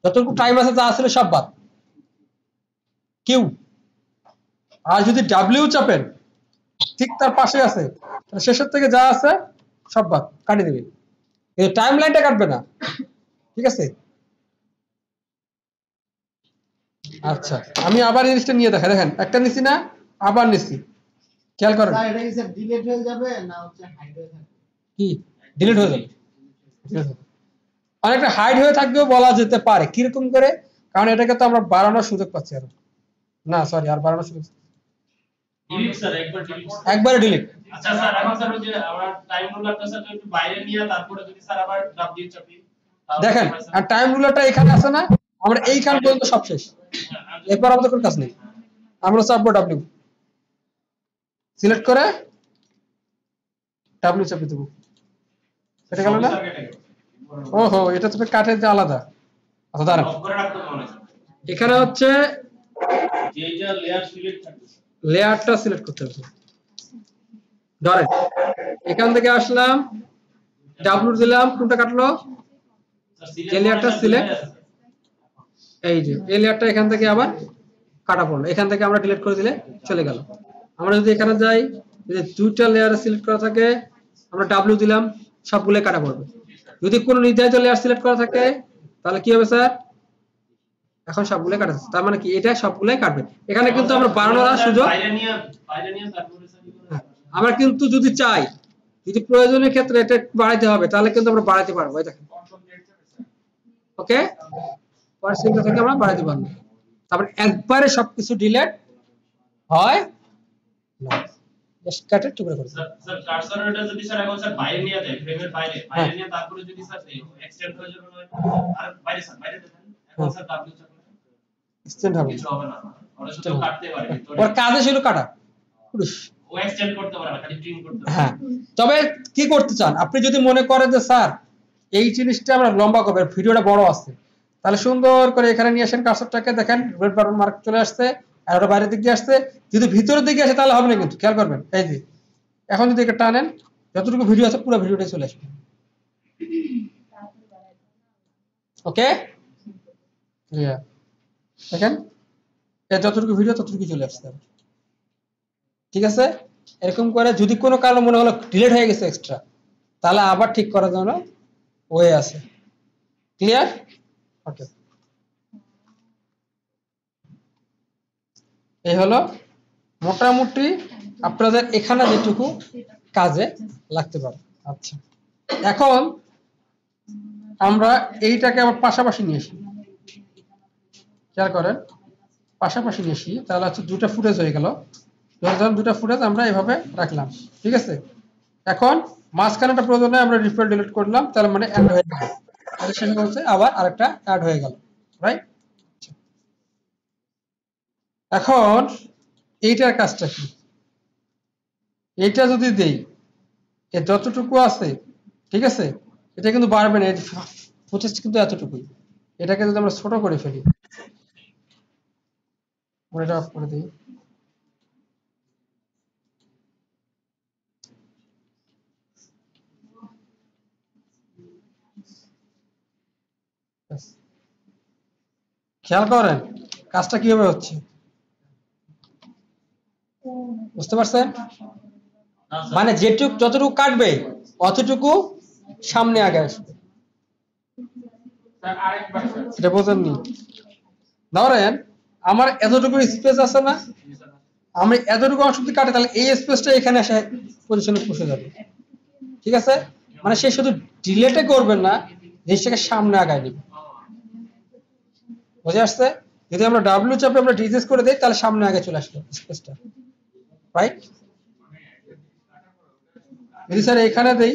যতটুকু টাইম আছে যা আছে সব বাদ, কিউ। আর যদি ডাব্লিউ চাপেন, ঠিক তার পাশে আছে, তাহলে শেষের থেকে যা আছে সব বাদ কাটিয়ে দিবে, কিন্তু টাইম লাইনটা কাটবে না, ঠিক আছে। আচ্ছা, আমি আবার জিনিসটা নিয়ে দেখাই, দেখেন একটা নিছি না, আবার নিছি, খেয়াল করেন। স্যার এটা কি স্যার ডিলিট হয়ে যাবে না হচ্ছে হাইড হয়ে থাকবে? কি ডিলিট হয়ে যাবে? delete হয়ে যাবে। অনেকটা হাইড হয়ে থাকবেও বলা যেতে পারে, কিরকম করে? কারণ এটাকে তো আমরা বাড়ানোর সুযোগ পাচ্ছি আরো, না সরি, আর বাড়ানোর সুযোগ, ডিলিট স্যার, একবার ডিলিট। একবারে ডিলিট। আচ্ছা স্যার, এখন স্যার ওই যে আমরা টাইম রুলারটা স্যার একটু বাইরে নিয়ে তারপরে যদি স্যার আবার ডাব্লিউ চাপি, তাহলে দেখেন, হয় স্যার। আর টাইম রুলারটা এখানে আছে না, আমরা এইখান পর্যন্ত সব শেষ, এরপর আমাদের কোনো কাজ নেই। আমরা চাপবো ডাব্লিউ, সিলেক্ট করে ডাব্লিউ চাপে দেবো, এটা গেল না? স্যার কেটে গেল। ওহো, এটা তো কাঠের যে আলাদা। আচ্ছা দাঁড়ান, অফ করে রাখতে হবে স্যার। এখানে হচ্ছে যেটা লেয়ার সিলেক্ট থাকবে স্যার। লেয়ারটা সিলেক্ট করতে হবে। ধরেন এখান থেকে আসলাম, ডাব্লিউ দিলাম, কোনটা কাটলো? স্যার যে লেয়ারটা সিলেক্ট, এই যে এই লেয়ারটা এখান থেকে আবার কাটা পড়লো, এখান থেকে আমরা ডিলিট করে দিলে চলে গেল। আমরা যদি এখানে যাই, যদি দুইটা লেয়ার সিলেক্ট করা থাকে, আমরা ডাব্লিউ দিলাম, সবগুলো কাটা পড়বে। যদি কোনো নির্ধারিত লেয়ার সিলেক্ট করা থাকে, তাহলে কি হবে স্যার? এখন সবগুলো কাটা যাচ্ছে, তার মানে কি এটা সবগুলাই কাটবে। এখানে কিন্তু আমরা বাড়ানোর আর সুযোগ, বাইরে নিয়ে তারপরে স্যার কি করে? আমরা কিন্তু যদি চাই, যদি প্রয়োজনের ক্ষেত্রে এটা বাড়াইতে হবে, তাহলে কিন্তু আমরা বাড়াইতে পারবো। এই দেখেন, ওকে, পার্সেন্টটা থেকে আমরা বাড়াইতে পারবো। তারপর একবারে সবকিছু ডিলিট হয় না, জাস্ট কাটে টুকরো করে দিন। স্যার কার্সর এটা যদি স্যার এখন স্যার বাইরে নিয়ে যায় ফ্রেমের বাইরে নিয়ে তারপরে যদি স্যার এক্সটেন্ড হয়ে যাবে আর বাইরে স্যার বাইরে দেন এখন স্যার ডাব্লিউ চাপলে এক্সটেন্ড হবে কিছু হবে না ওরা শুধু কাটতে পারে ওর কাজে ছিল কাটা পুরুষ। ও এক্সটেন্ড করতে পারে না খালি ট্রিম করতে পারে। হ্যাঁ, তবে কি করতে চান আপনি যদি মনে করেন যে স্যার এই জিনিসটা আমরা লম্বা করব, ভিডিওটা বড় আছে, তাহলে সুন্দর করে এখানে নিয়ে আসেন কার্সরটাকে, দেখেন রেড বাটন মার্ক চলে আসছে আর ওটা বাইরের দিকে আসছে। যদি ভিতরের দিকে আসে তাহলে হবে না, কিন্তু খেয়াল করবেন এই যে এখন যদি এটা টানেন যতটুকু ভিডিও আছে পুরো ভিডিওটাই চলে আসবে। ওকে ক্লিয়ার, দেখেন যতটুকু ভিডিও ততটুকু চলে আসছে। ঠিক আছে, এরকম করে যদি কোনো কারণে মনে হলো ডিলিট হয়ে গেছে এক্সট্রা, তাহলে আবার ঠিক করার জন্য ওয়ে আছে। ক্লিয়ার? ওকে, এই হলো মোটামুটি আপনাদের এখানে যেটুকু কাজে লাগতে পারে। আচ্ছা, এখন আমরা এইটাকে আবার পাশাপাশি নিয়ে আসি। খেয়াল করেন, পাশাপাশি নিয়ে আসি, তাহলে হচ্ছে দুটো ফুটেজ হয়ে গেল। দুটো ফুটেজ আমরা এভাবে রাখলাম, ঠিক আছে। এখন মাঝখানেটা প্রয়োজনে আমরা রিফার ডিলিট করলাম, তার মানে অ্যাড হয়ে গেল, তাহলে সেটা হচ্ছে আবার আরেকটা অ্যাড হয়ে গেল, রাইট? এখন এইটার কাজটা কি? এইটা যদি দেই এর যতটুকু আছে, ঠিক আছে, এটা কিন্তু বাড়বে না, ফুটেজ কিন্তু এতটুকুই। এটাকে যদি আমরা ছোট করে ফেলি, এটা অফ করে দিই, খেয়াল করেন কাজটা কিভাবে হচ্ছে, বুঝতে পারছেন? মানে যেটুকু যতটুকু কাটবে অতটুকু সামনে আগে আসবে। স্যার আরেকবার স্যার এটা বোঝেননি? ধরেন আমার এতটুকু স্পেস আছে না, আমি এতটুকু অংশ যদি কাটে তাহলে এই স্পেসটা এখানে এসে পজিশনে বসে যাবে, ঠিক আছে। মানে সে শুধু ডিলেটে করবেন না, জিনিসটাকে সামনে আগায় নেবে। বুঝে আসছে? যদি আমরা ডাব্লিউ চাপে আমরা ডিসেস করে দেই তাহলে সামনে আগে চলে আসলো স্পেসটা, রাইট? যদি স্যার এখানে দেই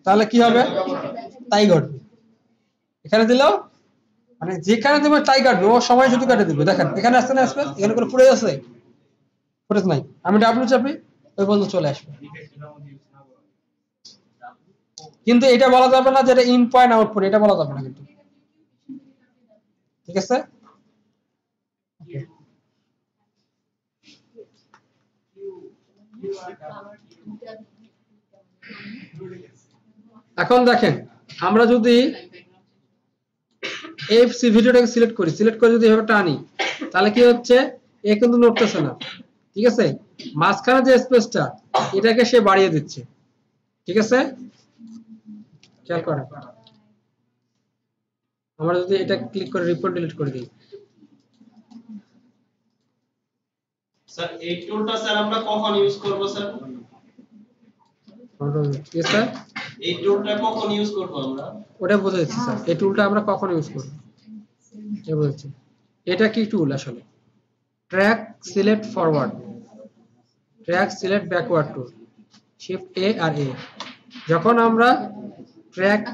তাহলে কি হবে? তাই ঘটবে। এখানে দিলেও মানে যেখানে দেবে তাই কাটবে, ও সময় শুধু কাটে দিবে। দেখেন এখানে আসছে না স্পেস, এখানে কোনো ফুটেজ আছে? ফুটেজ নাই। আমি ডাব্লিউ চাপি, ওই পর্যন্ত চলে আসবে। কিন্তু এটা বলা যাবে না যে এটা ইন পয়েন্ট আউট পয়েন্ট, এটা বলা যাবে না কিন্তু, ঠিক আছে। এখন দেখেন আমরা যদি এফসি ভিডিওটাকে সিলেক্ট করি, সিলেক্ট করে যদি এভাবে টানি তাহলে কি হচ্ছে, এ কিন্তু নড়তেছে না, ঠিক আছে। মাঝখানে যে স্পেসটা এটাকে সে বাড়িয়ে দিচ্ছে, ঠিক আছে। খেয়াল করেন, আমরা যদি এটা ক্লিক করে রিপোর্ট ডিলিট করে দিই, স্যার এই টুলটা স্যার আমরা কখন ইউজ করব স্যার? ইয়েস স্যার, এই টুলটা কখন ইউজ করব আমরা? ওটা বুঝে দিচ্ছি স্যার। এই টুলটা আমরা কখন ইউজ করব এটা বলছি। এটা কি টুল আসলে? Track select forward, track select backward tool, shift A আর এ। যখন আমরা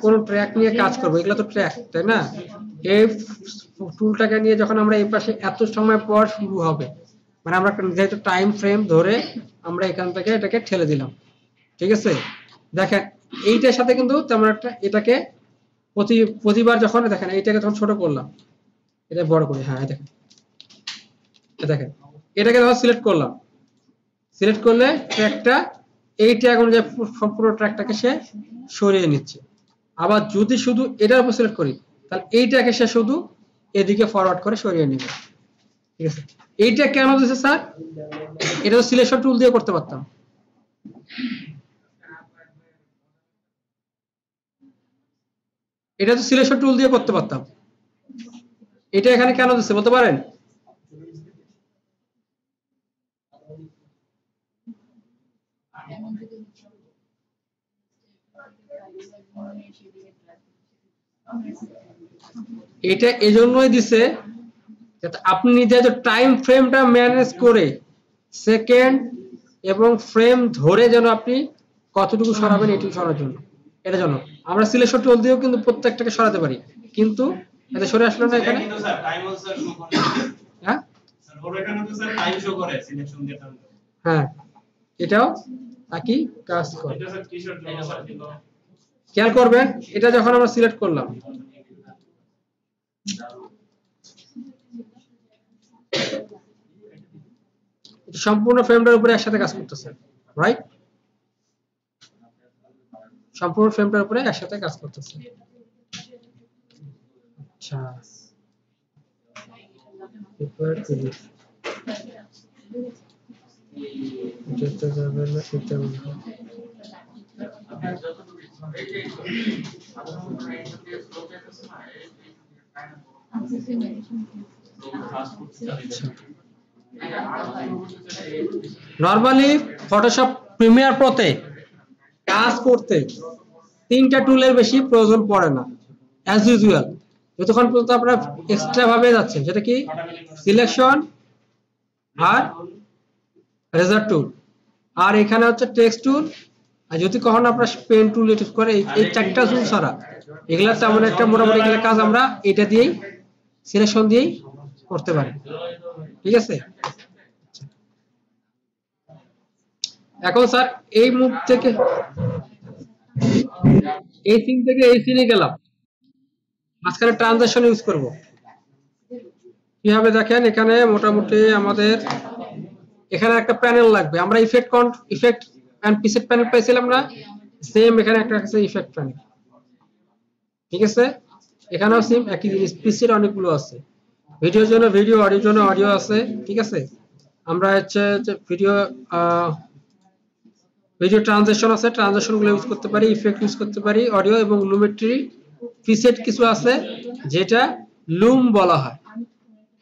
কোন ট্র্যাক নিয়ে কাজ করব, এগুলো তো ট্র্যাক, তাই না? এই টুলটাকে নিয়ে যখন আমরা এই পাশে এত সময় পর শুরু হবে, মানে আমরা যেহেতু টাইম ফ্রেম ধরে আমরা এখান থেকে এটাকে ঠেলে দিলাম, ঠিক আছে। দেখেন এইটার সাথে কিন্তু তেমন একটা, এটাকে প্রতিবার যখন দেখেন এইটাকে যখন ছোট করলাম, এটা বড় করি, হ্যাঁ দেখেন, দেখেন এটাকে যখন সিলেক্ট করলাম, সিলেক্ট করলে ট্র্যাকটা এইটা এখন যে সম্পূর্ণ ট্র্যাকটাকে সে সরিয়ে নিচ্ছে। আবার যদি শুধু এটার উপর সিলেক্ট করি তাহলে এইটাকে সে শুধু এদিকে ফরওয়ার্ড করে সরিয়ে নেবে, ঠিক আছে। এইটা কেন দিচ্ছে স্যার? এটা তো সিলেকশন টুল দিয়ে করতে পারতাম। এটা তো সিলেকশন টুল দিয়ে করতে পারতাম, এটা এখানে কেন দিচ্ছে বলতে পারেন? এটা এজন্যই দিছে যাতে আপনি নিজে যে টাইম ফ্রেমটা ম্যানেজ করে সেকেন্ড এবং ফ্রেম ধরে যেন আপনি কতটুকু সরাবেন এটুকু সরার জন্য, এটার জন্য আমরা সিলেকশন টুল দিয়েও কিন্তু প্রত্যেকটাকে সরাতে পারি, কিন্তু এটা সরে আসলো না এখানে। কিন্তু স্যার টাইম স্যার শো করে। হ্যাঁ স্যার বড় এখানে তো স্যার টাইম শো করে সিলেকশন দিয়ে টাইম। হ্যাঁ, এটাও একই কাজ করে। এটা স্যার কিসের জন্য স্যার দিল? খেয়াল করবেন এটা যখন আমরা সিলেক্ট করলাম, সম্পূর্ণ ফ্রেমটার উপরে একসাথে কাজ করতেছে, রাইট? সম্পূর্ণ ফ্রেমটার উপরে একসাথে কাজ করতেছে। আচ্ছা, এবার যেতে যাবে না এটা নরমালি ফটোশপ প্রিমিয়ার প্রোতে কাজ করতে 3টা টুলের বেশি প্রয়োজন পড়ে না অ্যাজ ইউজুয়াল, যতক্ষণ পর্যন্ত আপনারা এক্সট্রা ভাবে যাচ্ছেন, সেটা কি সিলেকশন আর রেজার টুল, আর এখানে হচ্ছে টেক্সট টুল, আর যদি কখনো আপনারা পেন টুল ইউজ করে এই 4টা টুল ছাড়া এগুলা তেমন একটা মোটামুটি এগুলা কাজ আমরা এটা দিয়েই সিলেকশন দিয়েই করতে পারি, ঠিক আছে? এখন স্যার এই মুভ থেকে এই সিন থেকে এই সিনে গেলাম, মাঝখানে ট্রানজিশন ইউজ করব কিভাবে দেখেন, এখানে মোটামুটি আমাদের এখানে একটা প্যানেল লাগবে, আমরা ইফেক্ট এন্ড প্রিসেট প্যানেল পাইছিলাম না, সেম এখানে একটা আছে ইফেক্ট প্যানেল, ঠিক আছে? এখানেও সেম একই জিনিস, প্রিসেট অনেকগুলো আছে, ভিডিওর জন্য ভিডিও, অডিওর জন্য অডিও আছে, ঠিক আছে? আমরা হচ্ছে যে ভিডিও ট্রানজিশন আছে, ট্রানজিশন গুলো ইউজ করতে পারি, ইফেক্ট ইউজ করতে পারি, অডিও এবং লুমেট্রি প্রিসেট কিছু আছে যেটা লুম বলা হয়,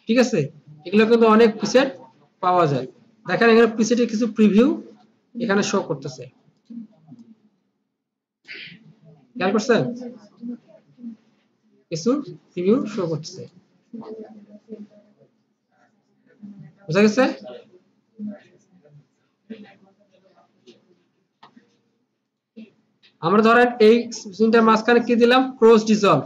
ঠিক আছে? এগুলো কিন্তু অনেক প্রিসেট পাওয়া যায়। দেখেন এখানে প্রিসেটের কিছু প্রিভিউ এখানে শো করতেছে, খেয়াল করছেন? কিছু প্রিভিউ শো করতেছে, বুঝা গেছে? আমরা ধরেন এই সিনটার মাঝখানে কি দিলাম, ক্রস ডিসলভ,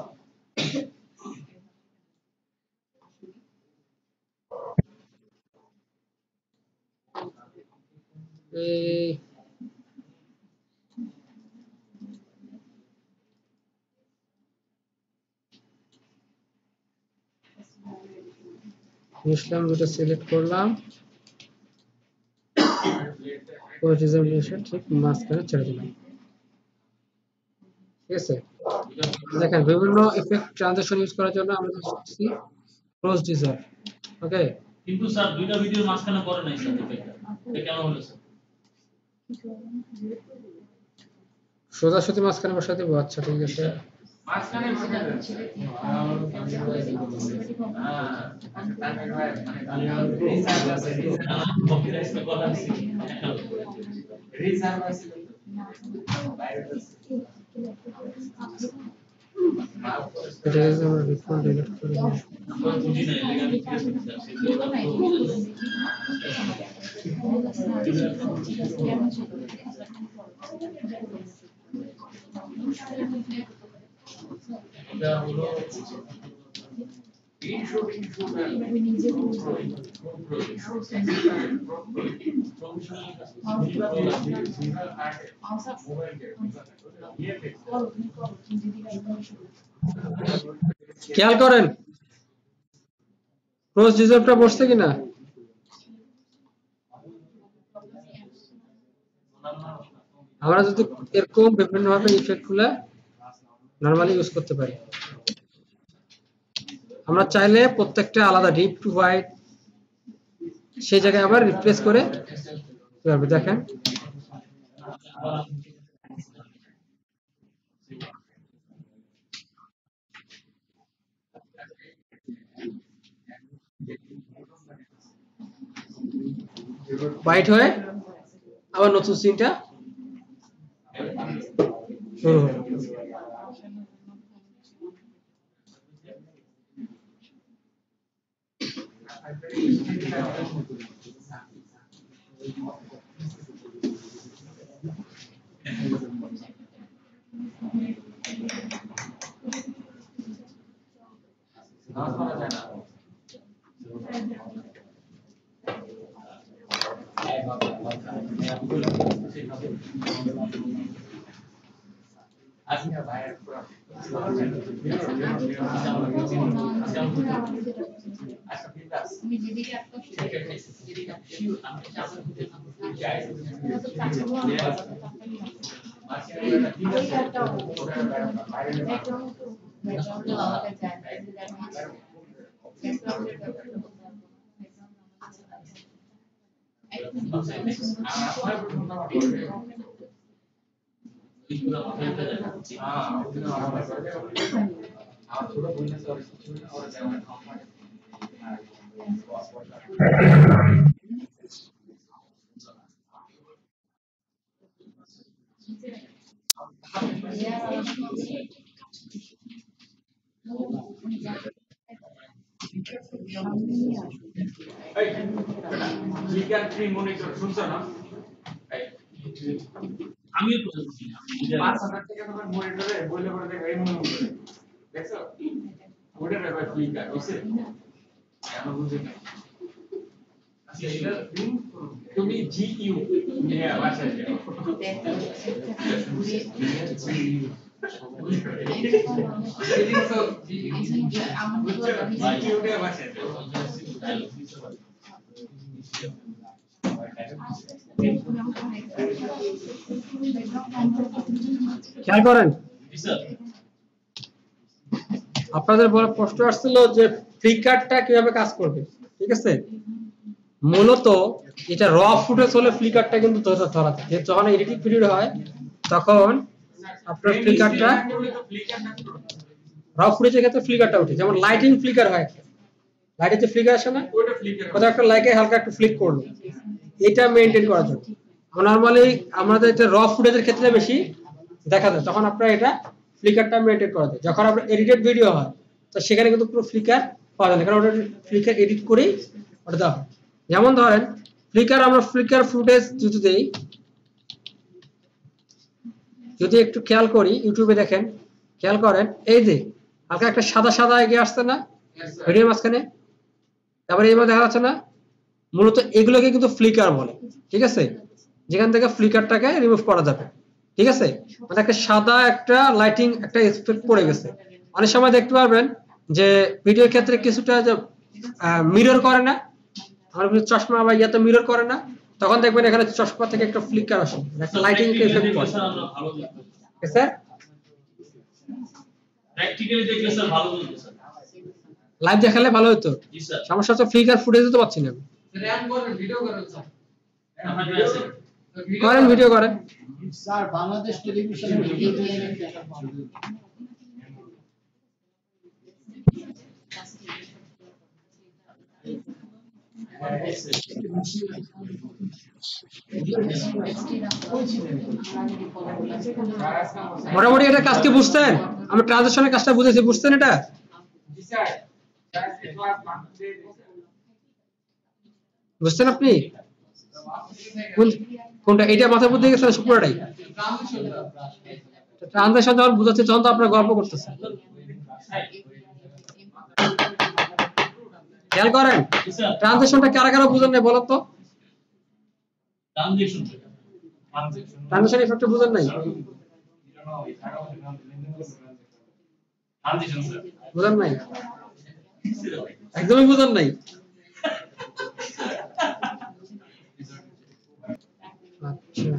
মিশলাম, দুটো সিলেক্ট করলাম, ক্রস ডিসলভ ঠিক মাঝখানে ছেড়ে দিলাম, ঠিক আছে? দেখেন বিভিন্ন ইফেক্ট ট্রানজিশন ইউজ করার জন্য আমরা ইউজ করছি ক্রস ডিসলভ, ওকে? কিন্তু স্যার দুইটা ভিডিওর মাঝখানে করে নাই স্যার, এটা কেন হলো স্যার? সোজাসুজি মাঝখানে বসা দেবো, আচ্ছা ঠিক আছে। মাঝখানে বসে যাচ্ছে রিজার্ভ আছে এটা আমরা রিফন্ড ডিলিট করে দিই। বুঝি না এটা আমি ঠিক আছে এটা হলো খেয়াল করেন ক্রস ডিসলভটা বসছে কিনা, আমরা যদি এরকম বিভিন্ন ভাবে ইফেক্ট গুলা নরমালি ইউজ করতে পারি। আমরা চাইলে প্রত্যেকটা আলাদা ডিপ টু হোয়াইট সেই জায়গায় আবার রিপ্লেস করে পারবে। দেখেন হোয়াইট হয়ে আবার নতুন সিনটা শুরু হবে। আজকে ভাইয়ের পুরো আচ্ছা ঠিক আছে মনিটর শুনছো না আমিও প্রসেস করছি 5,000 টাকা তোমার মনিটরে বইলে পড়ে দেখো এই মনিটরে দেখছো ওটা রেকর্ড ফ্লিকার বুঝছো আমি বুঝি না আচ্ছা এটা তুমি জিইউ নিয়ে বাসায় যাও জিইউ নিয়ে বাসায় যাও খেয়াল করেন স্যার আপনাদের বড় প্রশ্ন আসছিল যে ফ্লিকারটা কিভাবে কাজ করবে, ঠিক আছে? মূলত এটা র ফুটেজ হলে ফ্লিকারটা কিন্তু ধরা থাকে। যখন এডিটিং পিরিয়ড হয় তখন আপনার ফ্লিকারটা র ফুটেজের ক্ষেত্রে ফ্লিকারটা ওঠে। যেমন লাইটিং ফ্লিকার হয়, লাইটের যে ফ্লিকার আসে না, ওটা ফ্লিকার কোথাও একটা লাইটে হালকা একটু ফ্লিক করলো, এটা মেইনটেইন করার জন্য। নরমালি আমাদের এটা র ফুটেজের ক্ষেত্রে বেশি দেখা যায়, তখন আপনারা এটা ফ্লিকারটা মেইনটেইন করা যায়। যখন আপনার এডিটেড ভিডিও হয় তো সেখানে কিন্তু পুরো ফ্লিকার পাওয়া যায় না, কারণ ওটা ফ্লিকার এডিট করেই ওটা দেওয়া হয়। যেমন ধরেন ফ্লিকার, আমরা ফ্লিকার ফুটেজ যদি দেই, যদি একটু খেয়াল করি ইউটিউবে দেখেন, খেয়াল করেন এই যে হালকা একটা সাদা সাদা এগিয়ে আসছে না ভিডিওর মাঝখানে, তারপরে এইভাবে দেখা যাচ্ছে না, মূলত এগুলোকে কিন্তু ফ্লিকার বলে, ঠিক আছে? যেখান থেকে ফ্লিকারটাকে রিমুভ করা যাবে, ঠিক আছে? মানে একটা সাদা একটা লাইটিং একটা এফেক্ট পড়ে গেছে। অনেক সময় দেখতে পারবেন যে ভিডিওর ক্ষেত্রে কিছুটা যে মিরর করে না, আমার চশমা বা ইয়াতে মিরর করে না, তখন দেখবেন এখানে চশমা থেকে একটা ফ্লিকার আসে, একটা লাইটিং এফেক্ট পড়ে। স্যার আমরা ভালো বুঝতে স্যার প্র্যাকটিক্যালি দেখলে স্যার ভালো বুঝতে স্যার লাইভ দেখালে ভালো হতো। জি স্যার সমস্যা হচ্ছে ফ্লিকার ফুটেজ তো পাচ্ছি না। র্যাম করেন ভিডিও করেন স্যার করেন ভিডিও করেন। স্যার বাংলাদেশ টেলিভিশনের ভিডিও দিয়ে দেখা পাবেন। মোটামুটি এটা কাজকে বুঝতেন? আমরা ট্রানজিশনের কাজটা বুঝেছি, বুঝতেন এটা? জি স্যার ক্লাস মানতে বুঝছেন আপনি? কোনটা এটা মাথার মধ্যে গেছে পুরোটাই? ট্রানজিশন যখন বুঝাচ্ছে তখন তো আপনারা গল্প করতেছেন। খেয়াল করেন ট্রানজিশনটা কারা কারা বুঝেন না বলো তো? ট্রানজেকশন ট্রানজিশন ইফেক্ট বুঝেন নাই? ট্রানজেকশন স্যার বুঝেন নাই? একদমই বুঝেন নাই? আচ্ছা